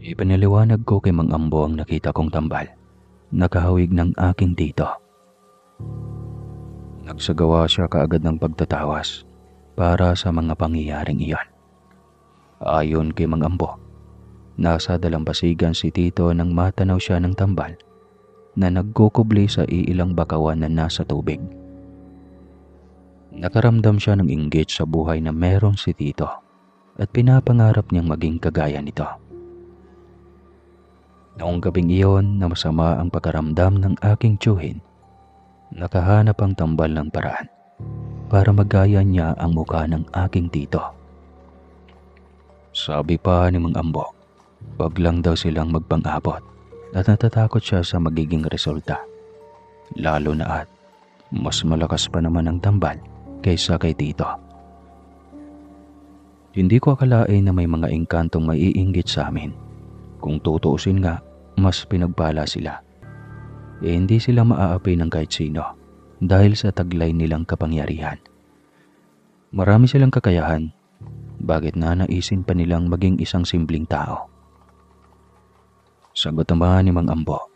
Ipinaliwanag ko kay Mang Ambo ang nakita kong tambal, nakahawig ng aking tito. Nagsagawa siya kaagad ng pagtatawas para sa mga pangyayaring iyon. Ayon kay Mang Ambo, nasa dalampasigan si tito nang matanaw siya ng tambal na nagkukubli sa iilang bakawan na nasa tubig. Nakaramdam siya ng inggit sa buhay na meron si tito at pinapangarap niyang maging kagaya nito. Noong gabing iyon na masama ang pagkaramdam ng aking tiyuhin, nakahanap ang tambal ng paraan para magaya niya ang mukha ng aking tito. Sabi pa ni Mang Ambo, wag lang daw silang magpang-abot at natatakot siya sa magiging resulta. Lalo na at mas malakas pa naman ang tambal kaysa kay tito. Hindi ko akalain na may mga engkantong maiinggit sa amin Kung tutuusin nga, mas pinagpala sila. Hindi sila maaapi ng kahit sino dahil sa taglay nilang kapangyarihan. Marami silang kakayahan, bakit nanaisin pa nilang maging isang simpleng tao? Sagot naman ni Mang Ambo,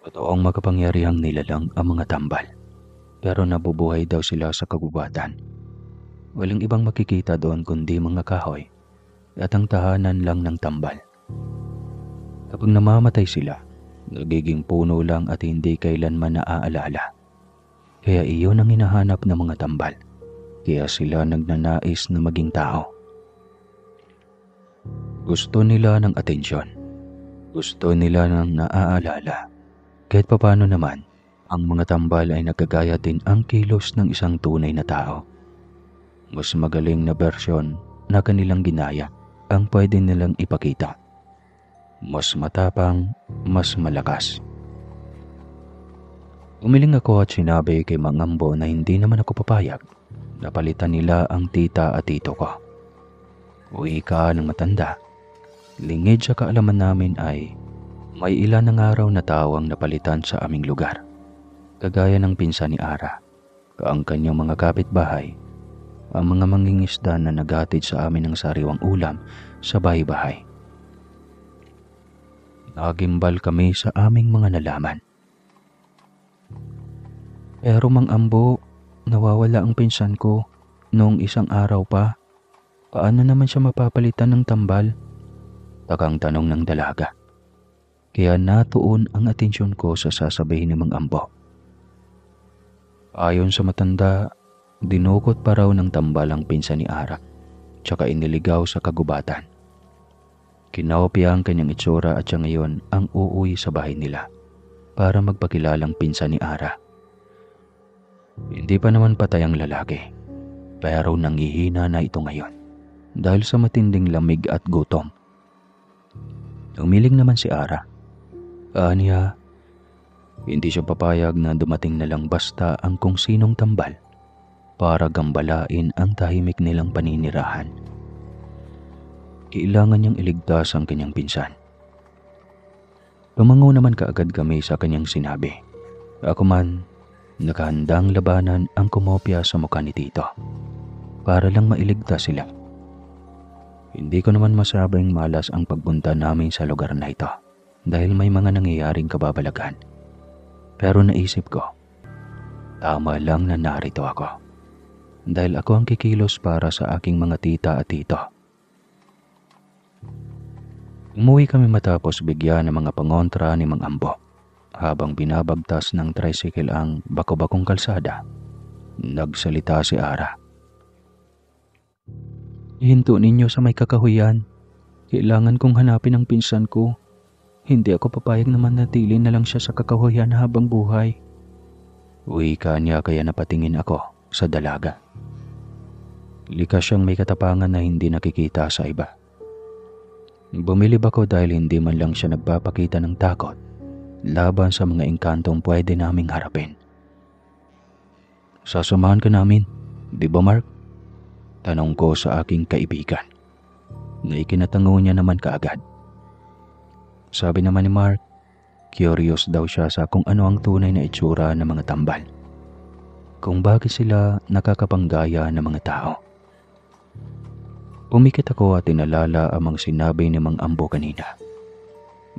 totoong makapangyarihang nilalang ang mga tambal, pero nabubuhay daw sila sa kagubatan. Walang ibang makikita doon kundi mga kahoy at ang tahanan lang ng tambal. Kapag namamatay sila, nagiging puno lang at hindi kailanman naaalala. Kaya iyon ang hinahanap ng mga tambal, kaya sila nagnanais na maging tao. Gusto nila ng atensyon. Gusto nila ng naaalala. Kahit papano naman, ang mga tambal ay nagkagaya din ang kilos ng isang tunay na tao. Mas magaling na bersyon na kanilang ginaya ang pwede nilang ipakita. Mas matapang, mas malakas. Umiling ako at sinabi kay Mang Ambo na hindi naman ako papayag. Napalitan nila ang tita at tito ko. Uwi ka ng matanda. Lingid sa kaalaman namin ay may ilan ng araw na tawang napalitan sa aming lugar. Kagaya ng pinsan ni Ara, ang kanyang mga kapitbahay, ang mga mangingisda na naghatid sa amin ng sariwang ulam sa bahay-bahay. Nagimbal kami sa aming mga nalaman. Pero Mang Ambo, nawawala ang pinsan ko noong isang araw pa. Paano naman siya mapapalitan ng tambal? Takang tanong ng dalaga. Kaya natuon ang atensyon ko sa sasabihin ni Mang Ambo. Ayon sa matanda, dinukot pa raw ng tambal ang pinsan ni Ara, tsaka iniligaw sa kagubatan. Kinopya ang kanyang itsura at siya ngayon ang uuwi sa bahay nila para magpakilalang pinsan ni Ara. Hindi pa naman patay ang lalaki, pero nangihina na ito ngayon dahil sa matinding lamig at gutom. Umiling naman si Ara. Aniya, hindi siya papayag na dumating na lang basta ang kung sinong tambal para gambalain ang tahimik nilang paninirahan. Kailangan niyang iligtas ang kanyang pinsan. Tumango naman kaagad kami sa kanyang sinabi. Ako man, nakahandang labanan ang kumopya sa mukha ni Tito para lang mailigtas sila. Hindi ko naman masabing malas ang pagpunta namin sa lugar na ito dahil may mga nangyayaring kababalagan. Pero naisip ko, tama lang na narito ako dahil ako ang kikilos para sa aking mga tita at tito. Umuwi kami matapos bigyan ng mga pangontra ni Mang Ambo habang binabagtas ng tricycle ang bako-bakong kalsada. Nagsalita si Ara. Hinto ninyo sa may kakahuyan. Kailangan kong hanapin ang pinsan ko. Hindi ako papayag na manatili na lang siya sa kakahuyan habang buhay. Uwi ka niya kaya napatingin ako sa dalaga. Likas siyang may katapangan na hindi nakikita sa iba. Bumilib ako dahil hindi man lang siya nagpapakita ng takot laban sa mga engkantong pwede naming harapin. Sasamahan ka namin, di ba Mark? Tanong ko sa aking kaibigan na ikinatango niya naman kaagad. Sabi naman ni Mark, curious daw siya sa kung ano ang tunay na itsura ng mga tambal. Kung bakit sila nakakapanggaya ng mga tao. Pumikit ako at inalala ang mga sinabi ni Mang Ambo kanina.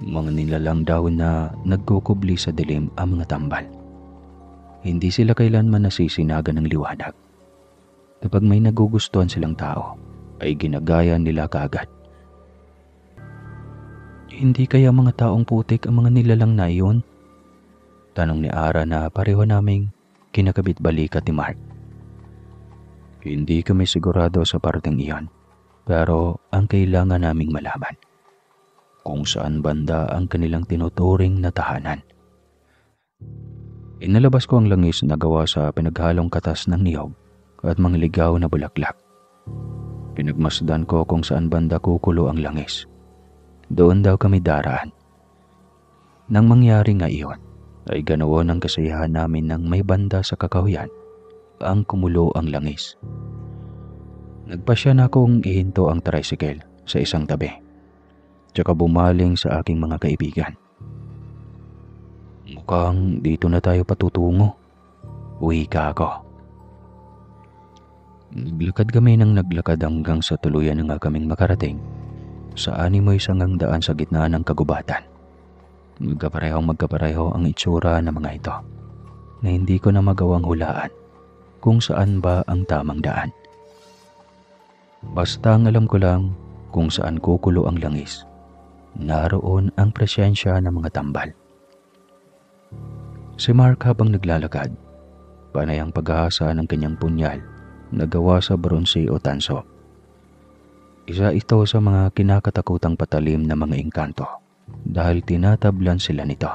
Mga nilalang daw na nagkukubli sa dilim ang mga tambal. Hindi sila kailanman nasisinaga ng liwanag. Kapag may nagugustuhan silang tao, ay ginagaya nila kaagad. Hindi kaya mga taong putik ang mga nilalang na iyon? Tanong ni Ara na pareho naming kinakabit balikat ni Mark. Hindi kami sigurado sa parteng iyon. Pero ang kailangan naming malaman, kung saan banda ang kanilang tinuturing na tahanan. Inalabas ko ang langis na gawa sa pinaghalong katas ng niyog at mga ligaw na bulaklak. Pinagmasdan ko kung saan banda kukulo ang langis. Doon daw kami daraan. Nang mangyari nga iyon, ay ganaon ang kasiyahan namin ng may banda sa kakahuyan ang kumulo ang langis. Nagpasya na akong ihinto ang tricycle sa isang tabi. tsaka bumaling sa aking mga kaibigan. Mukhang dito na tayo patutungo. Wika ako. Naglakad kami ng naglakad hanggang sa tuluyan na nga kaming makarating sa animoy sangang daan sa gitna ng kagubatan. Magkapareho ang itsura ng mga ito na hindi ko na magawang hulaan kung saan ba ang tamang daan. Basta ang alam ko lang kung saan kukulo ang langis, naroon ang presensya ng mga tambal. Si Mark habang naglalakad, panay ang pag-aasa ng kanyang punyal na gawa sa bronse o tanso. Isa ito sa mga kinakatakutang patalim na mga engkanto dahil tinatablan sila nito.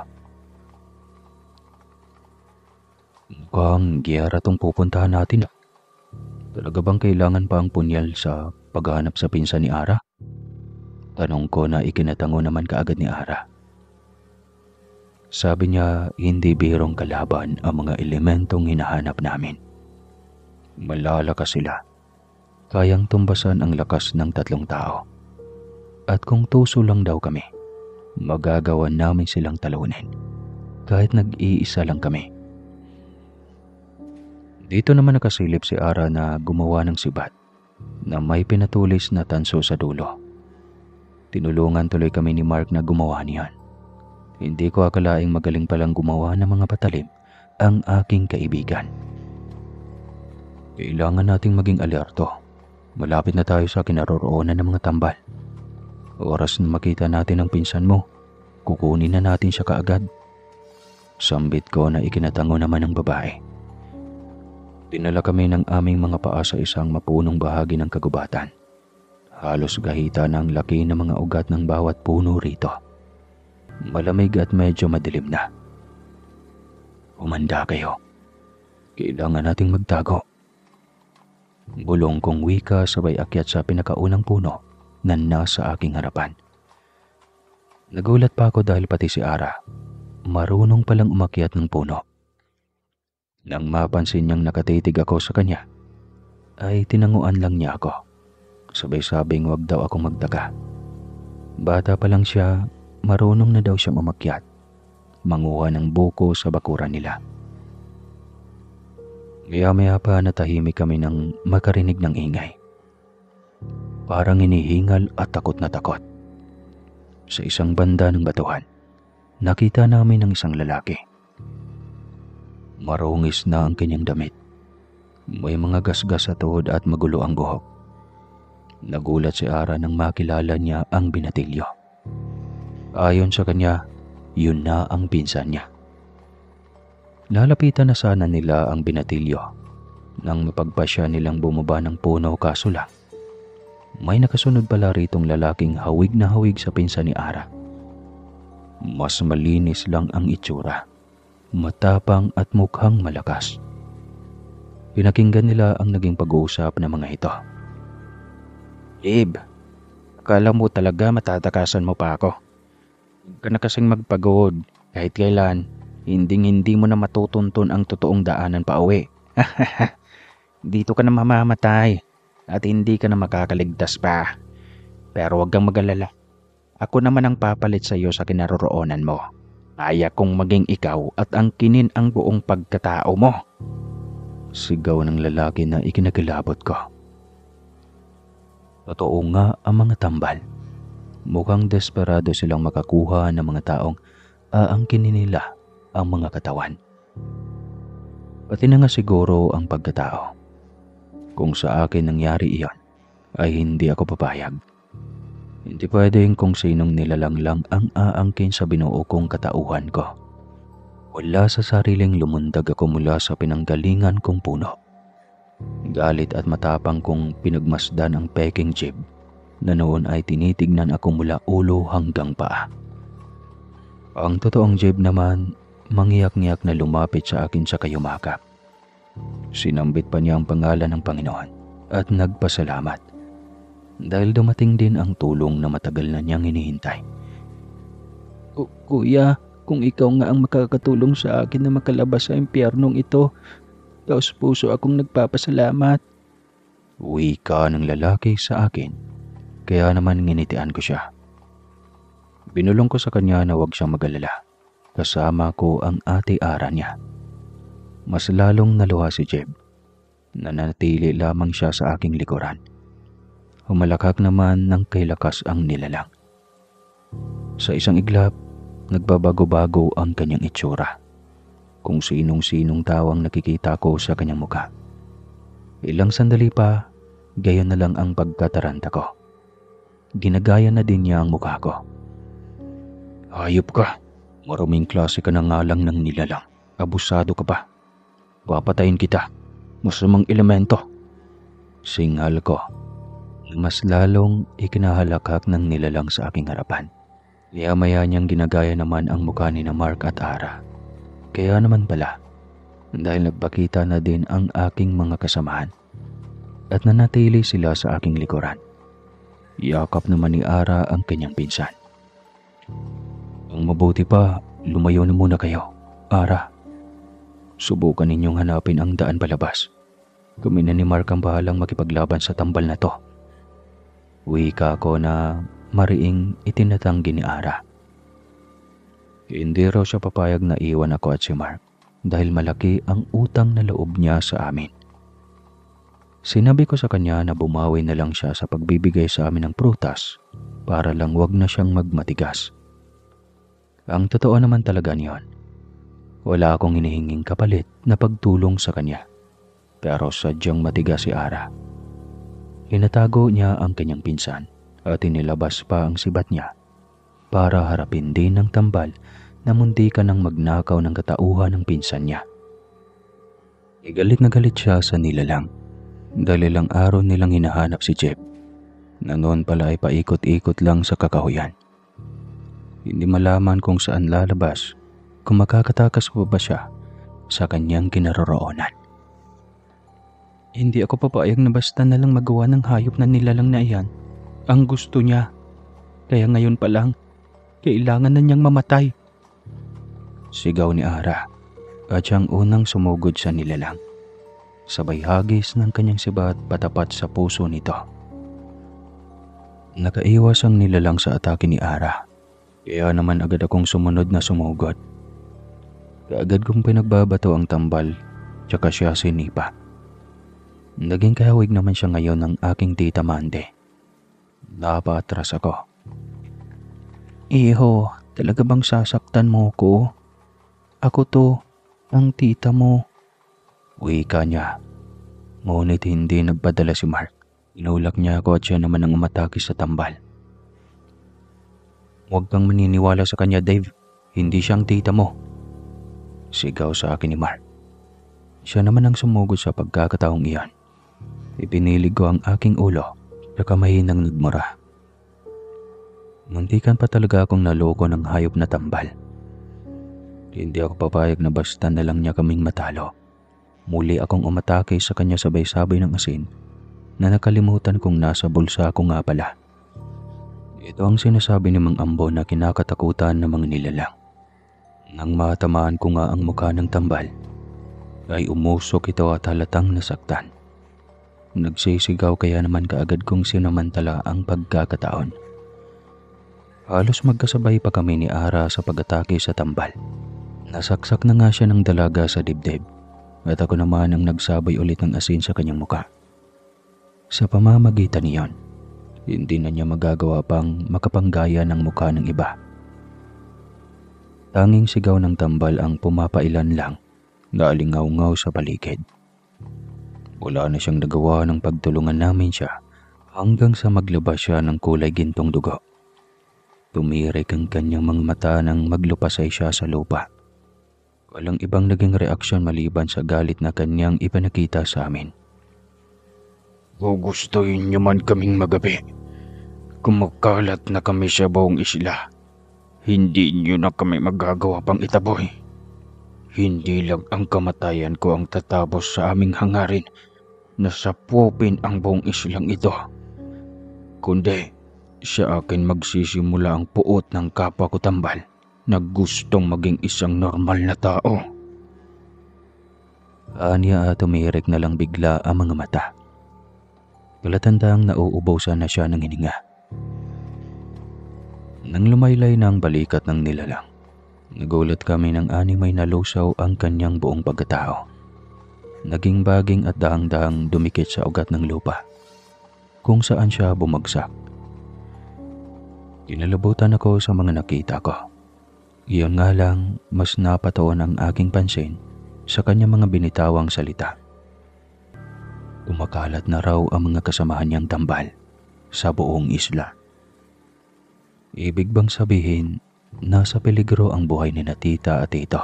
Mukhang giyara tong pupuntahan natin. Talaga bang kailangan pa ang punyal sa paghahanap sa pinsan ni Ara? Tanong ko na ikinatango naman kaagad ni Ara. Sabi niya hindi birong kalaban ang mga elementong hinahanap namin. Malalakas sila. Kayang tumbasan ang lakas ng 3 tao. At kung tuso lang daw kami, magagawa namin silang talunin. Kahit nag-iisa lang kami. Dito naman nakasilip si Ara na gumawa ng sibat na may pinatulis na tanso sa dulo. Tinulungan tuloy kami ni Mark na gumawa niyan. Hindi ko akalaing magaling palang gumawa ng mga patalim ang aking kaibigan. Kailangan nating maging alerto. Malapit na tayo sa kinaroroonan ng mga tambal. Oras na makita natin ang pinsan mo, kukunin na natin siya kaagad. Sambit ko na ikinatango naman ng babae. Dinala kami ng aming mga paa sa isang mapunong bahagi ng kagubatan. Halos gahita ng laki ng mga ugat ng bawat puno rito. Malamig at medyo madilim na. Umanda kayo. Kailangan nating magtago. Bulong kong wika sabay akyat sa pinakaunang puno na nasa aking harapan. Nagulat pa ako dahil pati si Ara marunong palang umakyat ng puno. Nang mapansin niyang nakatitig ako sa kanya, ay tinanguan lang niya ako. Sabay-sabing wag daw akong magtaka. Bata pa lang siya, marunong na daw siyang umakyat, manguha ng buko sa bakuran nila. Maya-maya pa natahimik kami nang makarinig ng ingay. Parang hinihingal at takot na takot. Sa isang banda ng batuhan, nakita namin ang isang lalaki. Marungis na ang kanyang damit. May mga gasgas sa tuhod at magulo ang buhok. Nagulat si Ara nang makilala niya ang binatilyo. Ayon sa kanya, yun na ang pinsan niya. Lalapitan na sana nila ang binatilyo nang mapagpasya nilang bumaba ng puno, kaso lang may nakasunod pala ritong lalaking hawig na hawig sa pinsan ni Ara. Mas malinis lang ang itsura, matapang at mukhang malakas. Pinakinggan nila ang naging pag-uusap ng mga ito. Ib, akala mo talaga matatakasan mo pa ako. Huwag ka na kasing magpagod kahit kailan. Hindi mo na matutuntun ang totoong daanan pa uwi. Dito ka na mamamatay at hindi ka na makakaligtas pa. Pero huwag kang mag-alala. Ako naman ang papalit sa iyo sa kinaroroonan mo. Kaya kong maging ikaw at angkinin ang buong pagkatao mo. Sigaw ng lalaki na ikinagilabot ko. Totoo nga ang mga tambal. Mukhang desperado silang makakuha ng mga taong aangkinin nila ang mga katawan. Pati na nga siguro ang pagkatao. Kung sa akin nangyari iyon, ay hindi ako papayag. Hindi pwedeng kung sinong nilalang lang ang aangkin sa binuo kong katauhan ko. Wala sa sariling lumundag ako mula sa pinanggalingan kong puno. Galit at matapang kong pinagmasdan ang peking jeep na noon ay tinitignan ako mula ulo hanggang paa. Ang totoong jeep naman, mangiyak-ngiyak na lumapit sa akin sa kayumakap. Sinambit pa niya ang pangalan ng Panginoon at nagpasalamat dahil dumating din ang tulong na matagal na niyang hinihintay. Kuya, kung ikaw nga ang makakatulong sa akin na makalabas sa impyernong ito, taos puso akong nagpapasalamat. Wika ng lalaki sa akin, kaya naman nginitian ko siya. Binulong ko sa kanya na huwag siyang mag-alala. Kasama ko ang ate Ara niya. Mas lalong naluha si Jeb. Nanatili lamang siya sa aking likuran. Humalakak naman ng kay lakas ang nilalang. Sa isang iglap, nagbabago-bago ang kanyang itsura. Kung sinong-sinong tao ang nakikita ko sa kanyang mukha. Ilang sandali pa, gayon na lang ang pagkataranta ko. Ginagaya na din niya ang mukha ko. Hayop ka. Maruming klase ka na nga lang ng nilalang. Abusado ka pa. Papatayin kita. Masamang elemento. Singal ko. Mas lalong ikinahalakak ng nilalang sa aking harapan. Maya-maya niyang ginagaya naman ang mukha ni na Mark at Ara. Kaya naman pala, dahil nagpakita na din ang aking mga kasamahan at nanatili sila sa aking likuran. Yakap naman ni Ara ang kanyang pinsan. Ang mabuti pa, lumayo na muna kayo. Ara, subukan ninyong hanapin ang daan palabas. Kami na ni Mark ang bahalang makipaglaban sa tambal na to. Wika ko na mariing itinatanggi ni Ara. Hindi raw siya papayag na iwan ako at si Mark dahil malaki ang utang na loob niya sa amin. Sinabi ko sa kanya na bumawi na lang siya sa pagbibigay sa amin ng prutas para lang wag na siyang magmatigas. Ang totoo naman talaga niyon. Wala akong hinihinging kapalit na pagtulong sa kanya. Pero sadyang matigas si Ara. Hinatago niya ang kanyang pinsan at inilabas pa ang sibat niya para harapin din ng tambal na muntikan ng magnakaw ng katauhan ng pinsan niya. Galit na galit siya sa nilalang dahil ilang araw nilang hinahanap si Jeb na noon pala ay paikot-ikot lang sa kakahuyan. Hindi malaman kung saan lalabas kung makakatakas pa ba siya sa kanyang kinaroroonan. Hindi ako papayag na basta na lang magawa ng hayop na nilalang na iyan ang gusto niya. Kaya ngayon pa lang, kailangan na niyang mamatay. Sigaw ni Ara at siyang unang sumugod sa nilalang. Sabay hagis ng kanyang sibat patapat sa puso nito. Nakaiwas ang nilalang sa atake ni Ara. Kaya naman agad akong sumunod na sumugod. Kaagad kong pinagbabato ang tambal tsaka siya sinipa. Naging kahawig naman siya ngayon ng aking tita Mande. Napatras ako. Iho, talaga bang sasaktan mo ko? Ako to, ang tita mo. Wika niya. Ngunit hindi nagpadala si Mark. Inulak niya ako at siya naman ang umatake sa tambal. Huwag kang maniniwala sa kanya, Dave. Hindi siyang tita mo. Sigaw sa akin ni Mark. Siya naman ang sumugod sa pagkakataong iyan. Ipinilig ko ang aking ulo at mahinang nagmura. Muntikan pa talaga akong naloko ng hayop na tambal. Hindi ako papayag na basta na lang niya kaming matalo. Muli akong umatake sa kanya sabay-sabay ng asin na nakalimutan kong nasa bulsa ko nga pala. Ito ang sinasabi ni Mang Ambo na kinakatakutan ng mga nilalang. Nang matamaan ko nga ang mukha ng tambal, ay umusok ito at halatang nasaktan. Nagsisigaw kaya naman kaagad kong sinamantala ang pagkakataon. Halos magkasabay pa kami ni Ara sa pag-atake sa tambal. Nasaksak na nga siya ng dalaga sa dibdib at ako naman ang nagsabay ulit ng asin sa kanyang muka. Sa pamamagitan niyon, hindi na niya magagawa pang makapanggaya ng mukha ng iba. Tanging sigaw ng tambal ang pumapailan lang na alingaw-ngaw sa paligid. Wala na siyang nagawa ng pagtulungan namin siya hanggang sa maglabas siya ng kulay gintong dugo. Tumirik ang kanyang mga mata nang maglupasay siya sa lupa. Walang ibang naging reaksyon maliban sa galit na kanyang ipinakita sa amin. Gugustuhin niyo man kaming magabi. Kumakalat na kami sa buong isla. Hindi niyo na kami magagawa pang itaboy. Hindi lang ang kamatayan ko ang tatapos sa aming hangarin na sapupin ang buong islang ito. Kundi sa akin magsisimula ang puot ng kapwa ko tambal na gustong maging isang normal na tao. Anya at tumirik na lang bigla ang mga mata. Palatandang nauubusan na siya ng hininga. Nang lumaylay ng balikat ng nilalang, nagulat kami ng may nalusaw ang kanyang buong pagkatao. Naging baging at dahang-dahang dumikit sa ugat ng lupa, kung saan siya bumagsak. Kinalabutan ako sa mga nakita ko. Iyon nga lang, mas napataon ang aking pansin sa kanyang mga binitawang salita. Kumakalat na raw ang mga kasamahan niyang tambal sa buong isla. Ibig bang sabihin, nasa peligro ang buhay ni na tita at tito?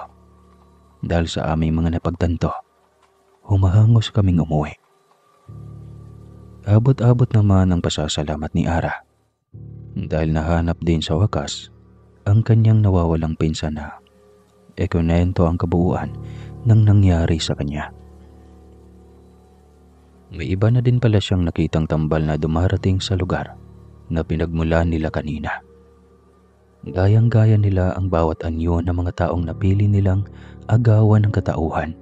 Dahil sa aming mga napagtanto, humahangos kaming umuwi. Abot-abot naman ang pasasalamat ni Ara dahil nahanap din sa wakas ang kanyang nawawalang pinsan na ikunento ang kabuuan ng nangyari sa kanya. May iba na din pala siyang nakitang tambal na dumarating sa lugar na pinagmulan nila kanina. Gayang-gaya nila ang bawat anyo ng mga taong napili nilang agawan ng katauhan.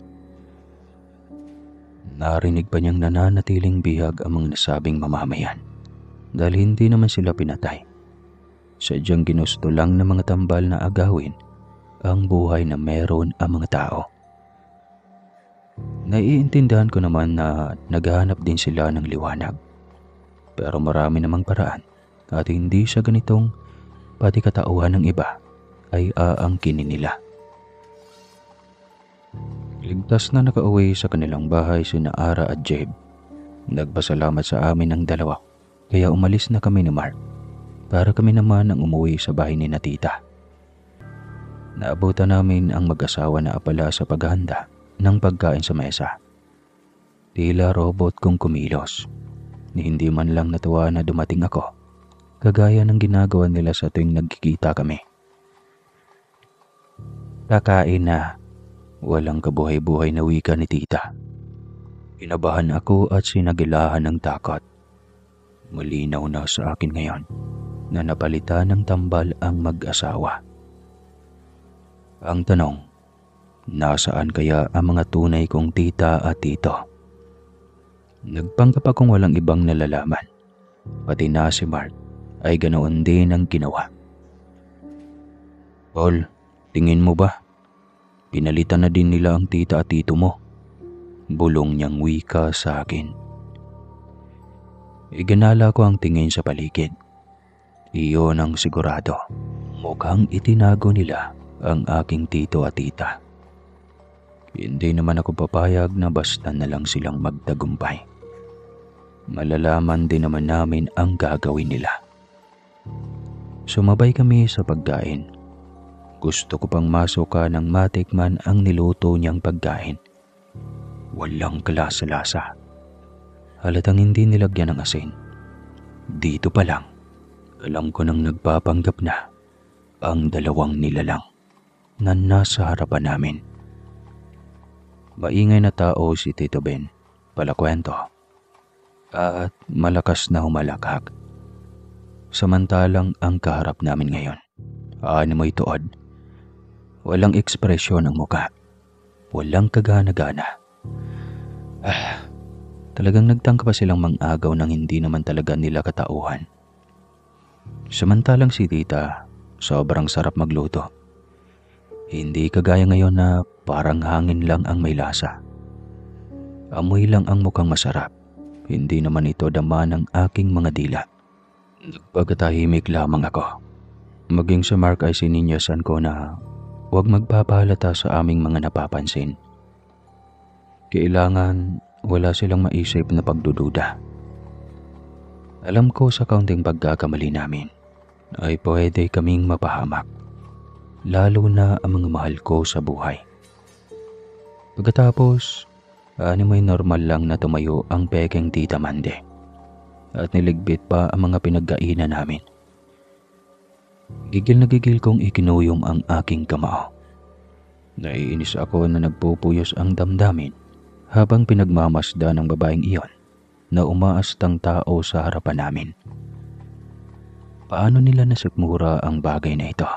Narinig pa niyang nananatiling bihag ang mga nasabing mamamayan dahil hindi naman sila pinatay. Sadyang ginusto lang ng mga tambal na agawin ang buhay na meron ang mga tao. Naiintindihan ko naman na naghahanap din sila ng liwanag. Pero marami namang paraan at hindi sa ganitong pati katauhan ng iba ay aangkinin nila. Ligtas na nakauwi sa kanilang bahay sina Ara at Jeb. Nagpasalamat sa amin ang dalawa kaya umalis na kami ni Mark para kami naman ang umuwi sa bahay ni na tita. Naabutan namin ang mag-asawa na apala sa paghahanda ng pagkain sa mesa. Tila robot kong kumilos. Ni hindi man lang natuwa na dumating ako, kagaya ng ginagawa nila sa tuwing nagkikita kami. Kakain na. Walang kabuhay-buhay na wika ni tita. Kinabahan ako at sinagilahan ng takot. Malinaw na sa akin ngayon na napalitan ng tambal ang mag-asawa. Ang tanong, nasaan kaya ang mga tunay kong tita at tito? Nagpanggap akong walang ibang nalalaman. Pati na si Mark ay ganoon din ang ginawa. Paul, tingin mo ba? Pinalitan na din nila ang tita at tito mo. Bulong niyang wika sa akin. Iganala ko ang tingin sa paligid. Iyon ang sigurado. Mukhang itinago nila ang aking tito at tita. Hindi naman ako papayag na basta na lang silang magtagumpay. Malalaman din naman namin ang gagawin nila. Sumabay kami sa pagkain. Gusto ko pang masuka ng matikman ang niluto niyang pagkain. Walang kalasa-lasa. Halatang hindi nilagyan ng asin. Dito pa lang, alam ko nang nagpapanggap na ang dalawang nilalang na nasa harapan namin. Maingay na tao si Tito Ben, palakwento, at malakas na humalakak. Samantalang ang kaharap namin ngayon, mo'y tuod. Walang ekspresyon ang muka. Walang kagana-gana. Talagang nagtangka pa silang mang-agaw ng hindi naman talaga nila katauhan. Samantalang si tita, sobrang sarap magluto. Hindi kagaya ngayon na parang hangin lang ang may lasa. Amoy lang ang mukhang masarap. Hindi naman ito dama ng aking mga dila. Nagpagkatahimik lamang ako. Maging sa Mark ay sininyasan ko na huwag magpapahalata sa aming mga napapansin. Kailangan wala silang maisip na pagdududa. Alam ko sa kaunting pagkakamali namin ay pwede kaming mapahamak. Lalo na ang mga mahal ko sa buhay. Pagkatapos, mo'y normal lang na tumayo ang pekeng tita Mande at niligpit pa ang mga pinagkainan namin. Gigil na gigil kong ikinuyom ang aking kamao. Naiinis ako na nagpupuyos ang damdamin habang pinagmamasda ng babaeng iyon na umaastang tao sa harapan namin. Paano nila nasikmura ang bagay na ito?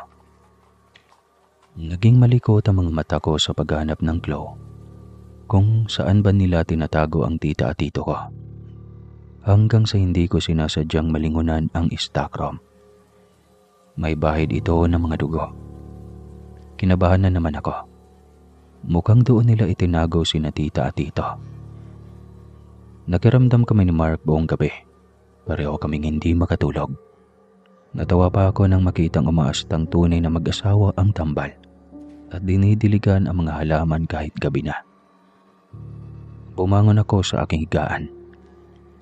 Naging malikot ang mga mata ko sa paghanap ng clue kung saan ba nila tinatago ang tita at tito ko. Hanggang sa hindi ko sinasadyang malingunan ang stockroom. May bahid ito ng mga dugo. Kinabahan na naman ako. Mukhang doon nila itinago sina tita at tito. Nakiramdam kami ni Mark buong gabi. Pareho kaming hindi makatulog. Natawa pa ako nang makitang umaastang tunay na mag-asawa ang tambal at dinidiligan ang mga halaman kahit gabi na. Bumangon ako sa aking higaan.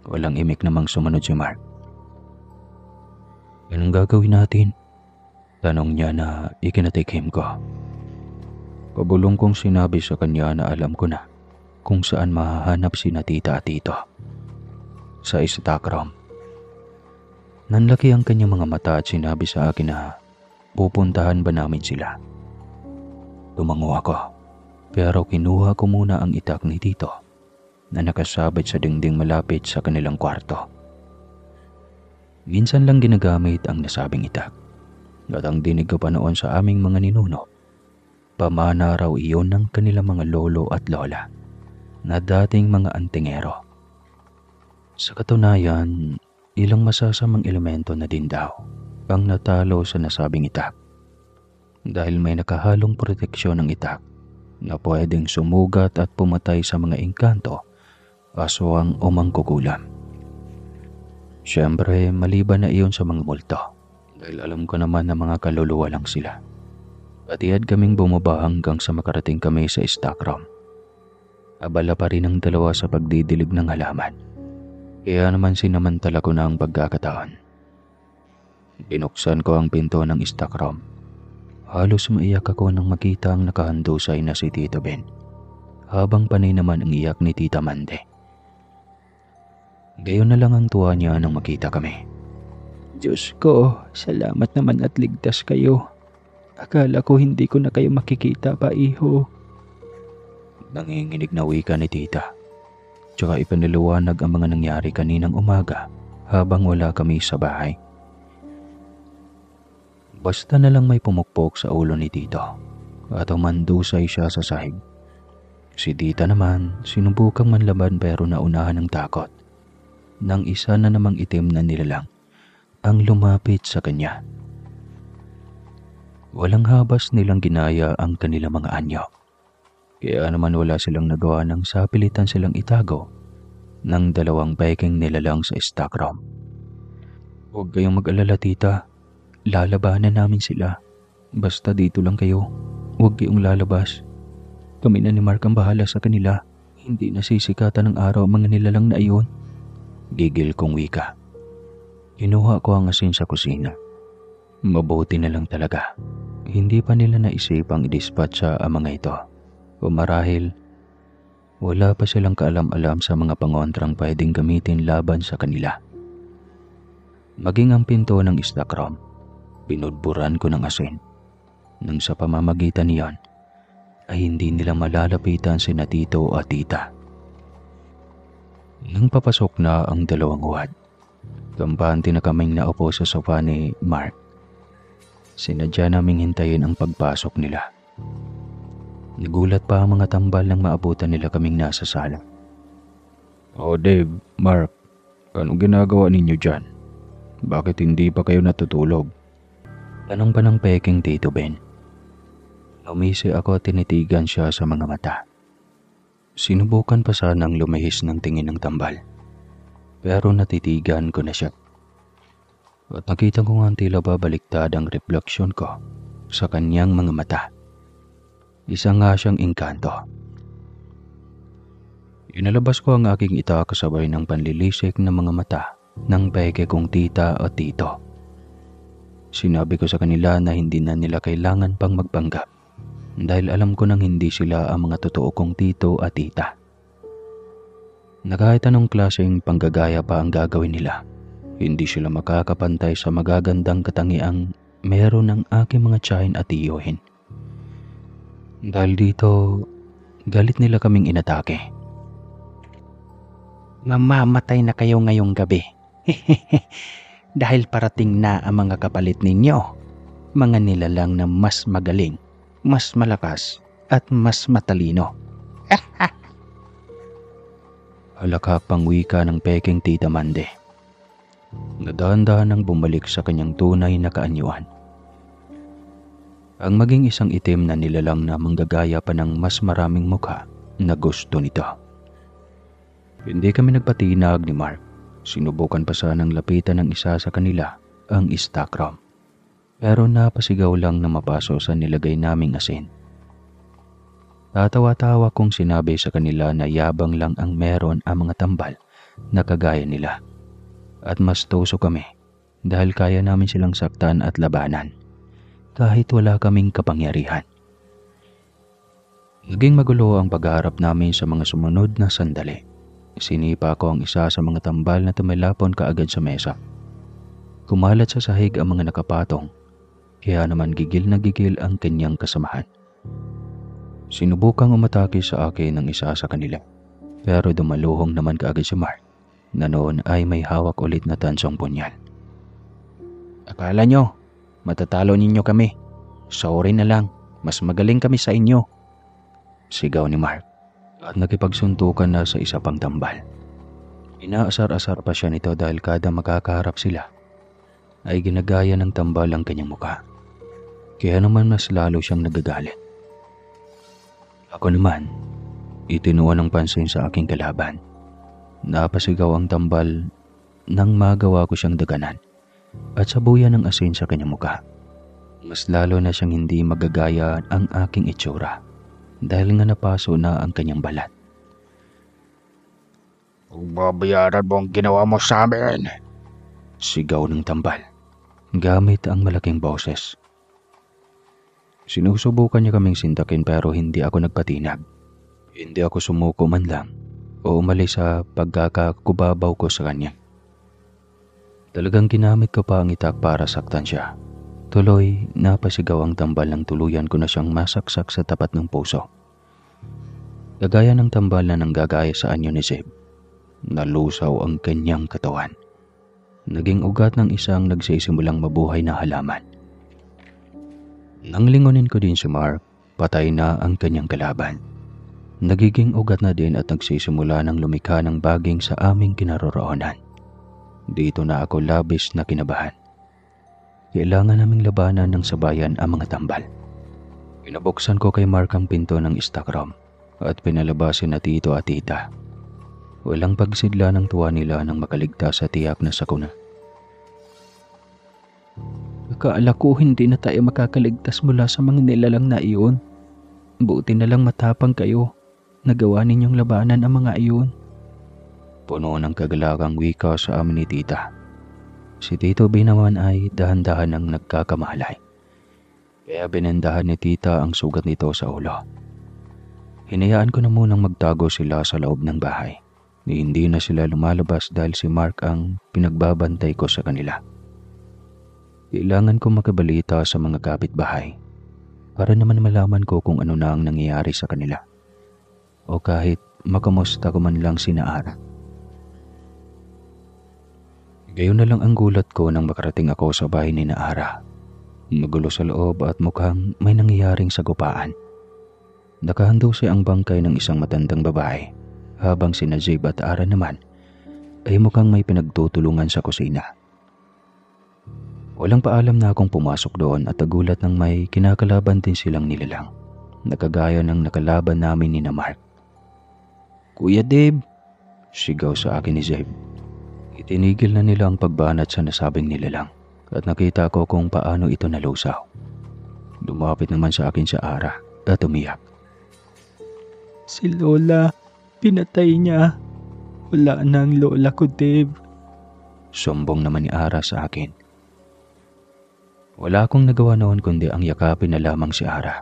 Walang imik namang sumunod si Mark. "Anong gagawin natin?" Tanong niya na ikinatikim ko. Pabulong kong sinabi sa kanya na alam ko na kung saan mahahanap sina tita at tito. Sa stock room. Nanlaki ang kanyang mga mata at sinabi sa akin na pupuntahan ba namin sila. Tumango ako, pero kinuha ko muna ang itak ni tito na nakasabit sa dingding malapit sa kanilang kwarto. Minsan lang ginagamit ang nasabing itak. At ang dinig ko pa noon sa aming mga ninuno, pamana raw iyon ng kanilang mga lolo at lola na dating mga antingero. Sa katunayan, ilang masasamang elemento na din daw ang natalo sa nasabing itak dahil may nakahalong proteksyon ng itak na pwedeng sumugat at pumatay sa mga engkanto, aswang o mangkukulam. Siyempre, maliban na iyon sa mga multo. Dahil alam ko naman na mga kaluluwa lang sila. Patihad kaming bumaba hanggang sa makarating kami sa stock room. Abala pa rin ang dalawa sa pagdidilig ng halaman. Kaya naman sinamantala ko na ang pagkakataon. Binuksan ko ang pinto ng stock room. Halos maiyak ako nang makita ang nakahandusay na si Tito Ben. Habang panay naman ang iyak ni Tita Mande. Gayon na lang ang tuwa niya nang makita kami. "Diyos ko, salamat naman at ligtas kayo. Akala ko hindi ko na kayo makikita pa, iho." Nanginginig na wika ni tita. Tsaka ipinaliwanag ang mga nangyari kaninang umaga habang wala kami sa bahay. Basta na lang may pumukpok sa ulo ni tito at umandusay siya sa sahig. Si tita naman sinubukang manlaban pero naunahan ng takot nang isa na namang itim na nilalang ang lumapit sa kanya. Walang habas nilang ginaya ang kanilang mga anyo. Kaya naman wala silang nagawa nang sapilitan silang itago ng dalawang peking nilalang sa stock room. "Huwag kayong mag-alala tita, lalabanan namin sila. Basta dito lang kayo, huwag kayong lalabas. Kami na ni Mark ang bahala sa kanila. Hindi nasisikatan ng araw ang mga nilalang na iyon." Gigil kong wika. Kinuha ko ang asin sa kusina. Mabuti na lang talaga. Hindi pa nila naisipang i-dispatcha ang mga ito. O marahil, wala pa silang kaalam-alam sa mga pangontrang pwedeng gamitin laban sa kanila. Maging ang pinto ng stock room, binudburan ko ng asin. Nang sa pamamagitan niyon, ay hindi nila malalapitan sina tito at tita. Nang papasok na ang dalawang uwad, kampante na kaming naupo sa sofa ni Mark. Sinadya naming hintayin ang pagpasok nila. Nagulat pa ang mga tambal nang maabutan nila kaming nasa sala. "Oh Dave, Mark, anong ginagawa ninyo dyan? Bakit hindi pa kayo natutulog?" Tanong pa ng peking Tito Ben. Umisi ako at tinitigan siya sa mga mata. Sinubukan pa sanang lumihis ng tingin ng tambal. Pero natitigan ko na siya. At nakita ko nga tila babaliktad ang refleksyon ko sa kanyang mga mata. Isa nga siyang engkanto. Inalabas ko ang aking ita kasabay ng panlilisik ng mga mata ng peke kong tita o tito. Sinabi ko sa kanila na hindi na nila kailangan pang magpanggap dahil alam ko nang hindi sila ang mga totoo kong tito at tita. Na kahit anong klaseng panggagaya pa ang gagawin nila, hindi sila makakapantay sa magagandang katangiang meron ng aking mga tiyahin at tiyuhin. Dahil dito, galit nila kaming inatake. "Mamamatay na kayo ngayong gabi. Dahil parating na ang mga kapalit ninyo. Mga nilalang na mas magaling, mas malakas, at mas matalino." Halakak pang wika ng peking Tita Mande. Nadahan-dahan nang bumalik sa kanyang tunay na kaanyuan Ang maging isang itim na nilalang na manggagaya pa ng mas maraming mukha na gusto nito. Hindi kami nagpatinag ni Mark. Sinubukan pa sanang lapitan ng isa sa kanila ang stockroom. Pero napasigaw lang na mapaso sa nilagay naming asin. Tatawa-tawa kong sinabi sa kanila na yabang lang ang meron ang mga tambal na kagaya nila. At mas tuso kami dahil kaya namin silang saktan at labanan kahit wala kaming kapangyarihan. Naging magulo ang pagharap namin sa mga sumunod na sandali. Sinipa ko ang isa sa mga tambal na tumilapon kaagad sa mesa. Kumalat sa sahig ang mga nakapatong, kaya naman gigil na gigil ang kanyang kasamahan. Sinubukang umatake sa akin ng isa sa kanila, pero dumaluhong naman kaagad si Mark na noon ay may hawak ulit na tansong punyal. Akala nyo, matatalo ninyo kami. Sorry na lang, mas magaling kami sa inyo. Sigaw ni Mark at nakipagsuntukan na sa isa pang tambal. Inaasar-asar pa siya nito dahil kada makakaharap sila ay ginagaya ng tambal ang kanyang mukha. Kaya naman mas lalo siyang nagagalit. Ako naman, itinuan ng pansin sa aking kalaban. Napasigaw ang tambal nang magawa ko siyang daganan at sabuyan ng asin sa kanyang mukha. Mas lalo na siyang hindi magagaya ang aking itsura dahil nga napaso na ang kanyang balat. Babayaran mo ang ginawa mo sa amin, Sigaw ng tambal gamit ang malaking boses. Sinusubukan niya kaming sintakin pero hindi ako nagpatinag. Hindi ako sumuko man lang o umalis sa pagkakakubabaw ko sa kanya. Talagang ginamit ko pa ang itak para saktan siya. Tuloy, napasigaw ang tambal ng tuluyan ko na siyang masaksak sa tapat ng puso. Gagaya ng tambal na nanggagaya sa anyo ni Zeb, nalusaw ang kanyang katawan. Naging ugat ng isang nagsisimulang mabuhay na halaman. Nang lingunin ko din si Mark, patay na ang kanyang kalaban. Nagiging ugat na din at nagsisimula ng lumikha ng baging sa aming kinaroroonan. Dito na ako labis na kinabahan. Kailangan naming labanan ng sabayan ang mga tambal. Pinabuksan ko kay Mark ang pinto ng stockroom at pinalabasin na tito at tita. Walang pagsidla ng tuwa nila nang makaligtas sa tiyak na sakuna. Akala ko hindi na tayo makakaligtas mula sa mga nilalang na iyon. Buti na lang matapang kayo. Nagawa ninyong labanan ang mga iyon. Puno ng kagalakang wika sa amin ni tita. Si Tito B naman ay dahan-dahan ang nagkakamalay. Kaya binendahan ni tita ang sugat nito sa ulo. Hinayaan ko na munang magtago sila sa loob ng bahay. Hindi na sila lumalabas dahil si Mark ang pinagbabantay ko sa kanila. Kailangan ko makabalita sa mga kapitbahay para naman malaman ko kung ano na ang nangyayari sa kanila. O kahit makamusta ko man lang si Naara. Gayon na lang ang gulat ko nang makarating ako sa bahay ni Naara. Magulo sa loob at mukhang may nangyayaring sagupaan. Nakahandusay ang bangkay ng isang matandang babae habang si Najib at Ara naman ay mukhang may pinagtutulungan sa kusina. Walang paalam na akong pumasok doon at nagulat nang may kinakalaban din silang nilalang. Nakagaya ng nakalaban namin ni Mark. Kuya Dave, sigaw sa akin ni Zeb. Itinigil na nila ang pagbanat sa nasabing nilalang at nakita ko kung paano ito nalusaw. Lumapit naman sa akin si Ara at umiyak. Si Lola, pinatay niya. Wala na ang lola ko, Dave. Sumbong naman ni Ara sa akin. Wala akong nagawa noon kundi ang yakapin na lamang si Ara.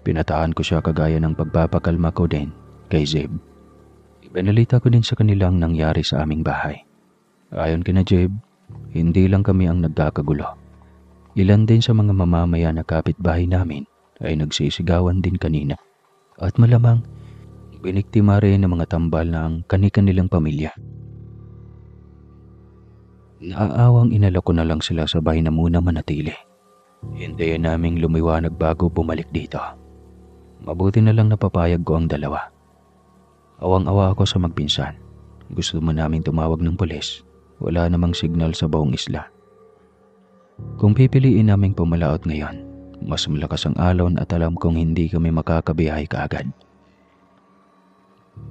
Pinataan ko siya kagaya ng pagpapakalma ko din kay Zeb. Ibinalita ko din sa kanilang nangyari sa aming bahay. Ayon kina Zeb, hindi lang kami ang nagkakagulo. Ilan din sa mga mamamayan na kapitbahay namin ay nagsisigawan din kanina. At malamang, biniktima rin ng mga tambal ng kani-kanilang pamilya. Naaawang inalok ko na lang sila sa bahay na muna manatili. Hintayin naming lumiwanag bago bumalik dito. Mabuti na lang napapayag ko ang dalawa. Awang-awa ako sa magpinsan. Gusto mo namin tumawag ng pulis. Wala namang signal sa buong isla. Kung pipiliin naming pumalaot ngayon, Mas malakas ang alon at alam kong hindi kami makakabiyahe kaagad.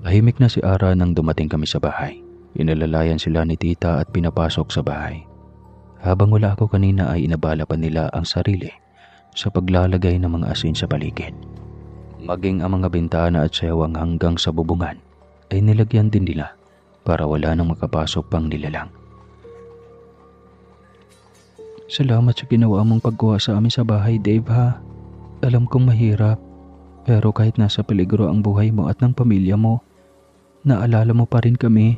Tahimik na si Ara nang dumating kami sa bahay. Inalalayan sila ni tita at pinapasok sa bahay. Habang wala ako kanina ay inabala pa nila ang sarili sa paglalagay ng mga asin sa paligid. Maging ang mga bintana at sewang hanggang sa bubungan ay nilagyan din nila para wala nang makapasok pang nilalang. Salamat sa ginawa mong pagkuha sa amin sa bahay, Dave, ha? Alam kong mahirap, pero kahit nasa peligro ang buhay mo at ng pamilya mo, naalala mo pa rin kami.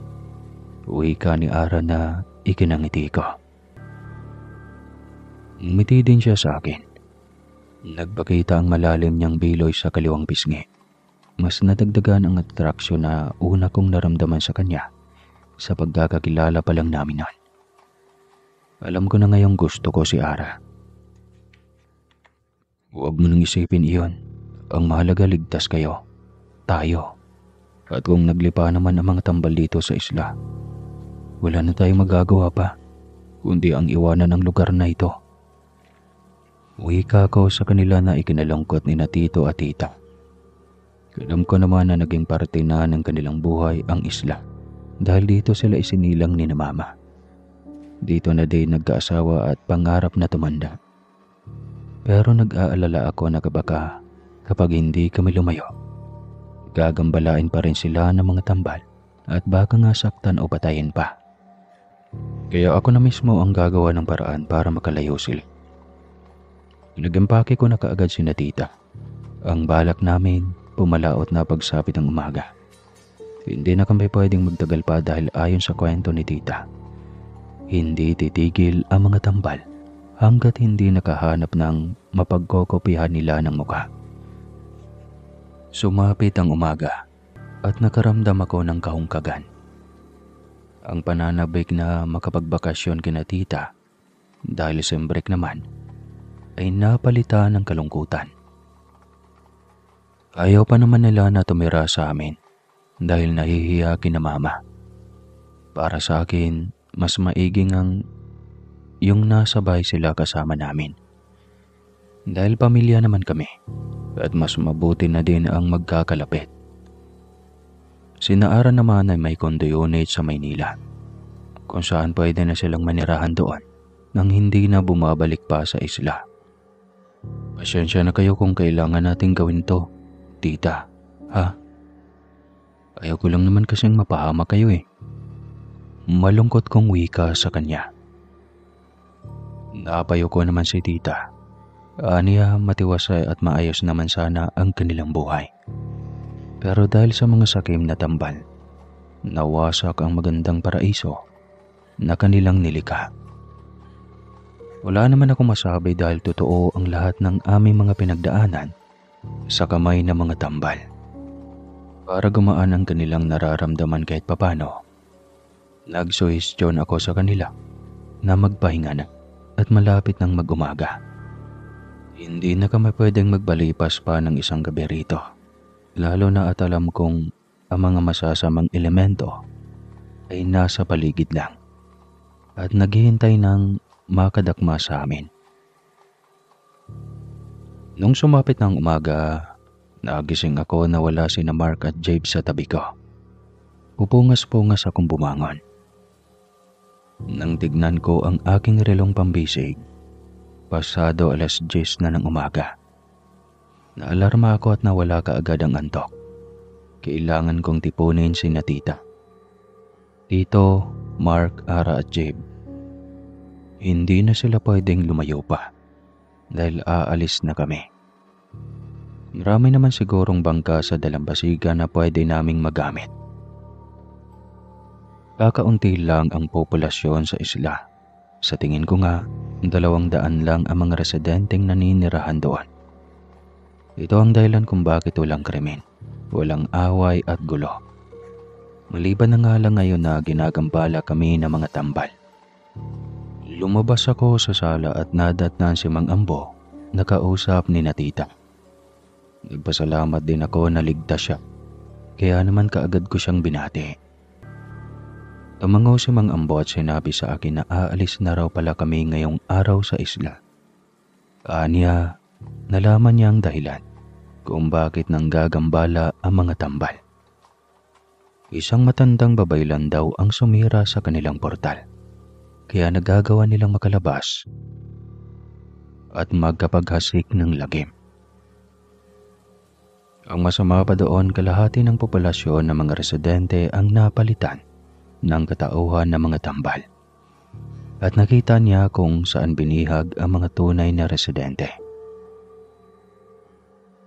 Wika ni Ara na ikinangiti ko. Ngumiti din siya sa akin. Nagpakita ang malalim niyang biloy sa kaliwang pisngi. Mas nadagdagan ang atraksyon na una kong naramdaman sa kanya sa pagkakakilala pa lang namin noon. Alam ko na ngayong gusto ko si Ara. Huwag mo nang isipin iyon. Ang mahalaga ligtas kayo. Tayo. At kung naglipa naman ang mga tambal dito sa isla, wala na tayong magagawa pa, kundi ang iwanan ang lugar na ito. Wika ko sa kanila na ikinalungkot ni na tito at tita. Alam ko naman na naging parte na ng kanilang buhay ang isla dahil dito sila isinilang ni na mama. Dito na din nagkaasawa at pangarap na tumanda. Pero nag-aalala ako na kapag hindi kami lumayo, gagambalain pa rin sila ng mga tambal at baka nga saktan o patayin pa. Kaya ako na mismo ang gagawa ng paraan para makalayo sila. Nag-empake ko na kaagad si na tita. Ang balak namin, pumalaot na pagsapit ng umaga. Hindi na kami pwedeng magtagal pa dahil ayon sa kwento ni tita, hindi titigil ang mga tambal hanggat hindi nakahanap ng mapagkokopihan nila ng mukha. Sumapit ang umaga at nakaramdam ako ng kahungkagan. Ang pananabik na makapagbakasyon kina tita dahil sem break naman ay napalitan ng kalungkutan. Ayaw pa naman nila na tumira sa amin dahil nahihiya kina mama. Para sa akin, mas maiging ang yung nasabay sila kasama namin. Dahil pamilya naman kami at mas mabuti na din ang magkakalapit. Sina Ara naman ay may condo unit sa Maynila kung saan pwede na silang manirahan doon nang hindi na bumabalik pa sa isla. Pasensya na kayo kung kailangan nating gawin to, tita, ha? Ayaw ko lang naman kasing mapahama kayo eh. Malungkot kong wika sa kanya. Napayo ko naman si tita. Aniya matiwasay at maayos naman sana ang kanilang buhay. Pero dahil sa mga sakim na tambal, nawasak ang magandang paraiso na kanilang nilikha. Wala naman akong masabi dahil totoo ang lahat ng aming mga pinagdaanan sa kamay ng mga tambal. Para gumaan ang kanilang nararamdaman kahit papano, nagsuhestyon ako sa kanila na magpahinga na at malapit ng mag-umaga. Hindi na kami pwedeng magbalipas pa ng isang gabi rito, lalo na at alam kong ang mga masasamang elemento ay nasa paligid lang at naghihintay ng makadakma sa amin. Nung sumapit ng umaga, nagising ako na wala sina Mark at Jabe sa tabi ko. Pupungas-pungas akong bumangon. Nang tignan ko ang aking relong pambisig, pasado 10:00 na ng umaga. Naalarma ako at nawala kaagad ang antok. Kailangan kong tipunin si na tita, Tito, Mark, Ara at Jabe. Hindi na sila pwedeng lumayo pa dahil aalis na kami. Marami naman sigurong bangka sa dalampasigan na pwede naming magamit. Kakaunti lang ang populasyon sa isla. Sa tingin ko nga, 200 lang ang mga residenteng naninirahan doon. Ito ang dahilan kung bakit walang krimen, walang away at gulo. Maliban na nga lang ngayon na ginagambala kami ng mga tambal. Lumabas ako sa sala at nadatnan si Mang Ambo na kausap ni na tita. Nagpasalamat din ako na ligtas siya, kaya naman kaagad ko siyang binati. Tumango si Mang Ambo at sinabi sa akin na aalis na raw pala kami ngayong araw sa isla. Aniya, nalaman niya ang dahilan kung bakit nanggagambala ang mga tambal. Isang matandang babaylan daw ang sumira sa kanilang portal, kaya nagagawa nilang makalabas at magkapaghasik ng lagim. Ang masama pa doon, kalahati ng populasyon ng mga residente ang napalitan ng katauhan ng mga tambal. At nakita niya kung saan binihag ang mga tunay na residente.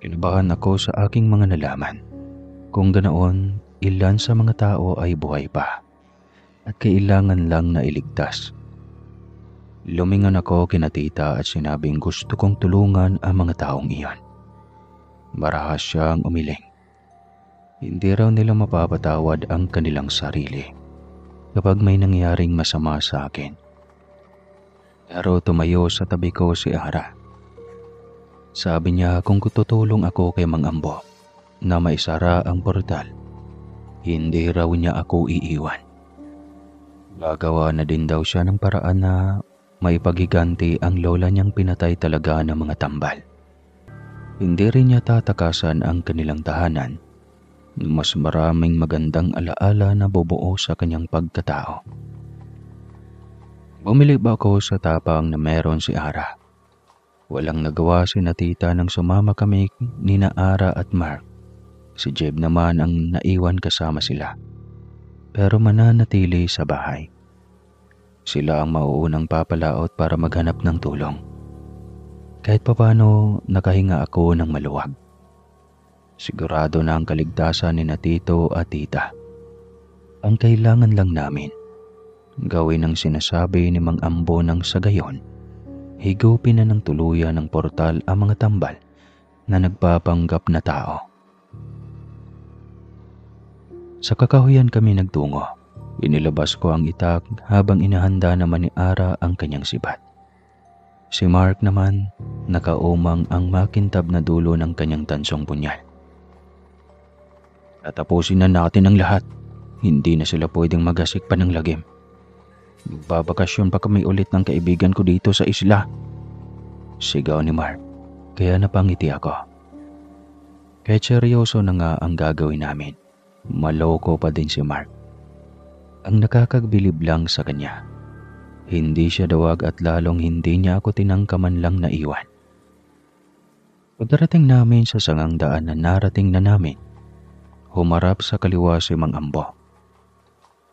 Kinabahan ako sa aking mga nalaman. Kung ganoon, ilan sa mga tao ay buhay pa at kailangan lang na iligtas. Lumingon ako kina tita at sinabing gusto kong tulungan ang mga taong iyon. Marahas siyang umiling. Hindi raw nila mapapatawad ang kanilang sarili kapag may nangyaring masama sa akin. Pero tumayo sa tabi ko si Ara. Sabi niya kung tutulong ako kay Mang Ambo na maisara ang portal, hindi raw niya ako iiwan. Gagawa na din daw siya ng paraan na maipagiganti ang lola niyang pinatay talaga ng mga tambal. Hindi rin niya tatakasan ang kanilang tahanan. Mas maraming magandang alaala na bubuo sa kanyang pagkatao. Bumili ba ako sa tapang na meron si Ara? Walang nagawa si na tita nang sumama kami ni na Ara at Mark. Si Jeb naman ang naiwan kasama sila. Pero mananatili sa bahay. Sila ang mauunang papalaot para maghanap ng tulong. Kahit papano nakahinga ako ng maluwag. Sigurado na ang kaligtasan ni na tito at tita. Ang kailangan lang namin, gawin ang sinasabi ni Mang Ambo nang sa gayon, higupin na ng tuluyan ng portal ang mga tambal na nagpapanggap na tao. Sa kakahuyan kami nagtungo. Inilabas ko ang itak habang inahanda naman ni Ara ang kanyang sibat. Si Mark naman, nakaumang ang makintab na dulo ng kanyang tansong punyal. Tatapusin na natin ang lahat. Hindi na sila pwedeng magasik pa ng lagim. Magbabakasyon pa kami ulit ng kaibigan ko dito sa isla. Sigaw ni Mark, kaya napangiti ako. Kahit seryoso na nga ang gagawin namin, maloko pa din si Mark. Ang nakakagbilib lang sa kanya, hindi siya dawag at lalong hindi niya ako tinangkaman lang na iwan. Pagdarating namin sa sangang daan na narating na namin, humarap sa kaliwa si Mang Ambo.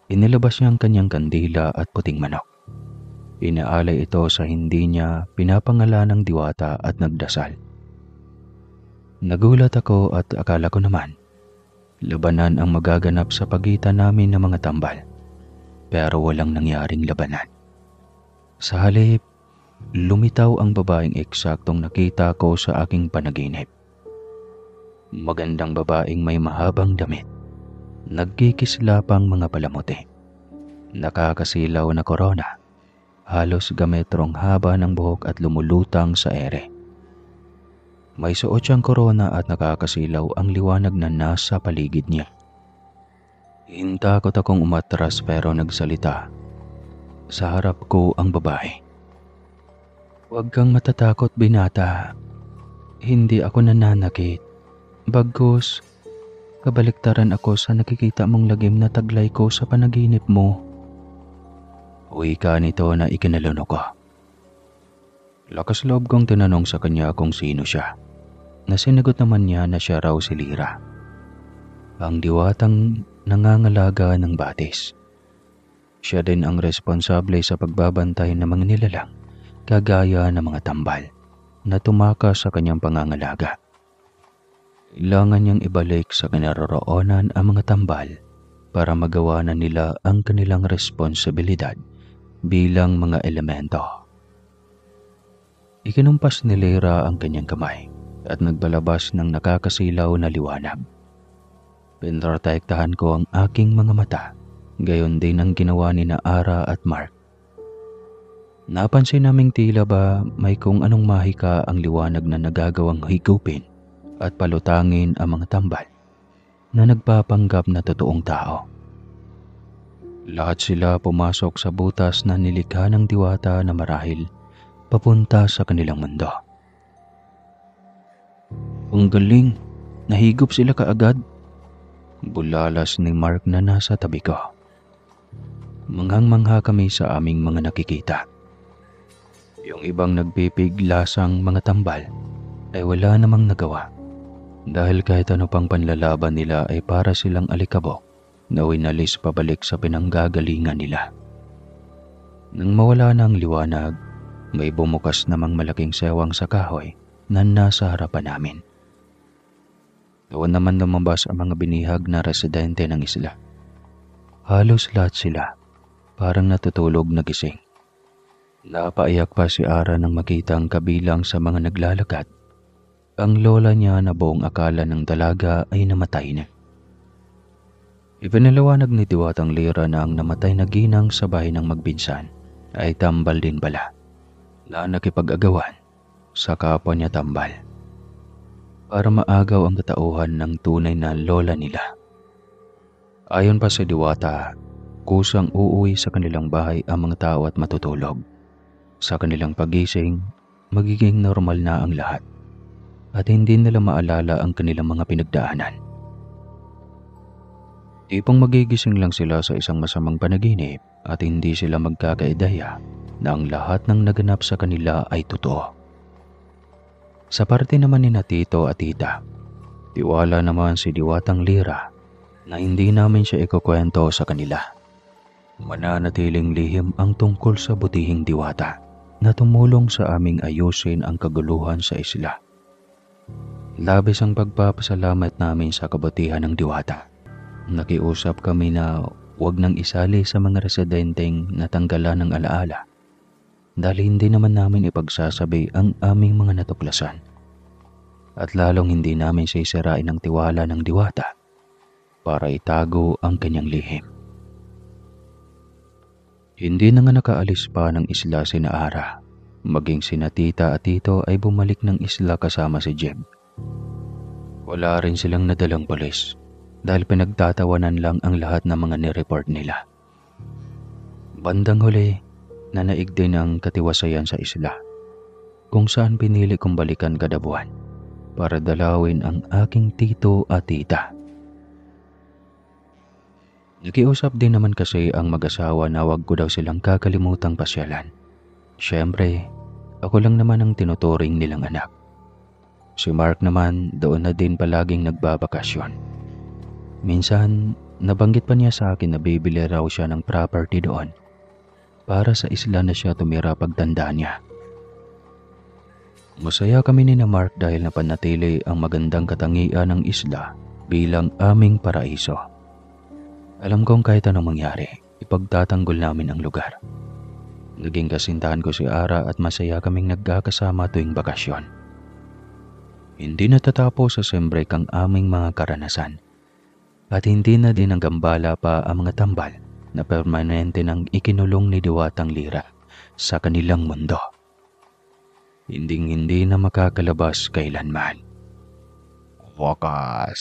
Inilabas niya ang kanyang kandila at puting manok. Inaalay ito sa hindi niya pinapangalanang diwata at nagdasal. Nagulat ako at akala ko naman, labanan ang magaganap sa pagitan namin ng mga tambal. Pero walang nangyaring labanan. Sa halip, lumitaw ang babaeng eksaktong nakita ko sa aking panaginip. Magandang babaeng may mahabang damit, nagkikislapang mga palamuti, nakakasilaw na korona, halos gametrong haba ng buhok at lumulutang sa ere. May suot siyang korona at nakakasilaw ang liwanag na nasa paligid niya. Hintakot akong umatras pero nagsalita. Sa harap ko ang babae. Huwag kang matatakot, binata. Hindi ako nananakit. Bagkus, kabaliktaran ako sa nakikita mong lagim na taglay ko sa panaginip mo. Uwi ka nito na ikinalunok ko. Lakas loob kong tinanong sa kanya kung sino siya. Nasinagot naman niya na siya raw si Lira, ang diwatang nangangalaga ng batis. Siya din ang responsable sa pagbabantay ng mga nilalang kagaya ng mga tambal na tumakas sa kanyang pangangalaga. Kailangan niyang ibalik sa kinaroroonan ang mga tambal para magawa na nila ang kanilang responsibilidad bilang mga elemento. Ikinumpas ni Lira ang kanyang kamay at nagbalabas ng nakakasilaw na liwanag. Pinrotektahan ko ang aking mga mata, gayon din ang ginawa ni na Ara at Mark. Napansin naming tila ba may kung anong mahika ang liwanag na nagagawang higupin at palutangin ang mga tambal na nagpapanggap na totoong tao. Lahat sila pumasok sa butas na nilikha ng diwata na marahil papunta sa kanilang mundo. Ang galing, nahigop sila kaagad. Bulalas ni Mark na nasa tabi ko. Manghang-mangha kami sa aming mga nakikita. Yung ibang nagpipiglasang mga tambal ay wala namang nagawa. Dahil kahit ano pang panlalaban nila ay para silang alikabok na winalis pabalik sa pinanggagalingan nila. Nang mawala na ang liwanag, may bumukas namang malaking sewang sa kahoy na nasa harapan namin. Doon naman lumabas ang mga binihag na residente ng isla. Halos lahat sila, parang natutulog na gising. Napaiyak pa si Ara nang makita ang kabilang sa mga naglalakad. Ang lola niya na buong akala ng dalaga ay namatay na. Ipinaliwanag ni Diwatang Lira na ang namatay na ginang sa bahay ng magbinsan ay tambal din pala, na nakipag-agawan sa kapwa niya tambal para maagaw ang katauhan ng tunay na lola nila. Ayon pa sa Diwata, kusang uuwi sa kanilang bahay ang mga tao at matutulog. Sa kanilang pagising, magiging normal na ang lahat at hindi nila maalala ang kanilang mga pinagdaanan. Tipong magigising lang sila sa isang masamang panaginip at hindi sila magkakaidaya na ang lahat ng naganap sa kanila ay totoo. Sa parte naman ni Tito at Tita, tiwala naman si Diwatang Lira na hindi namin siya ikukwento sa kanila. Mananatiling lihim ang tungkol sa butihing Diwata na tumulong sa aming ayusin ang kaguluhan sa isla. Labis ang pagpapasalamat namin sa kabutihan ng Diwata. Nakiusap kami na huwag nang isali sa mga residenteng natanggalan ng alaala dahil hindi naman namin ipagsasabi ang aming mga natuklasan at lalong hindi namin sisirain ang tiwala ng Diwata para itago ang kanyang lihim. Hindi na nga nakaalis pa ng isla si Ara. Maging sina Tita at Tito ay bumalik ng isla kasama si Jeb. Wala rin silang nadalang pulis dahil pinagtatawanan lang ang lahat ng mga nireport nila. Bandang huli, nanaig din ang katiwasayan sa isla kung saan pinili kong balikan kada buwan para dalawin ang aking tito at tita. Nakiusap din naman kasi ang mag-asawa na wag ko daw silang kakalimutang pasyalan. Siyempre, ako lang naman ang tinuturing nilang anak. Si Mark naman doon na din palaging nagbabakasyon. Minsan, nabanggit pa niya sa akin na bibili raw siya ng property doon para sa isla na siya tumira pagtanda niya. Masaya kami ni Mark dahil napanatili ang magandang katangian ng isla bilang aming paraiso. Alam kong kahit anong mangyari, ipagtatanggol namin ang lugar. Naging kasintahan ko si Ara at masaya kaming nagkakasama tuwing bakasyon. Hindi natatapos sa sembreak ang aming mga karanasan at hindi na din ang gambala pa ang mga tambal na permanente nang ikinulong ni Diwatang Lira sa kanilang mundo. Hindi na makakalabas kailanman. Wakas.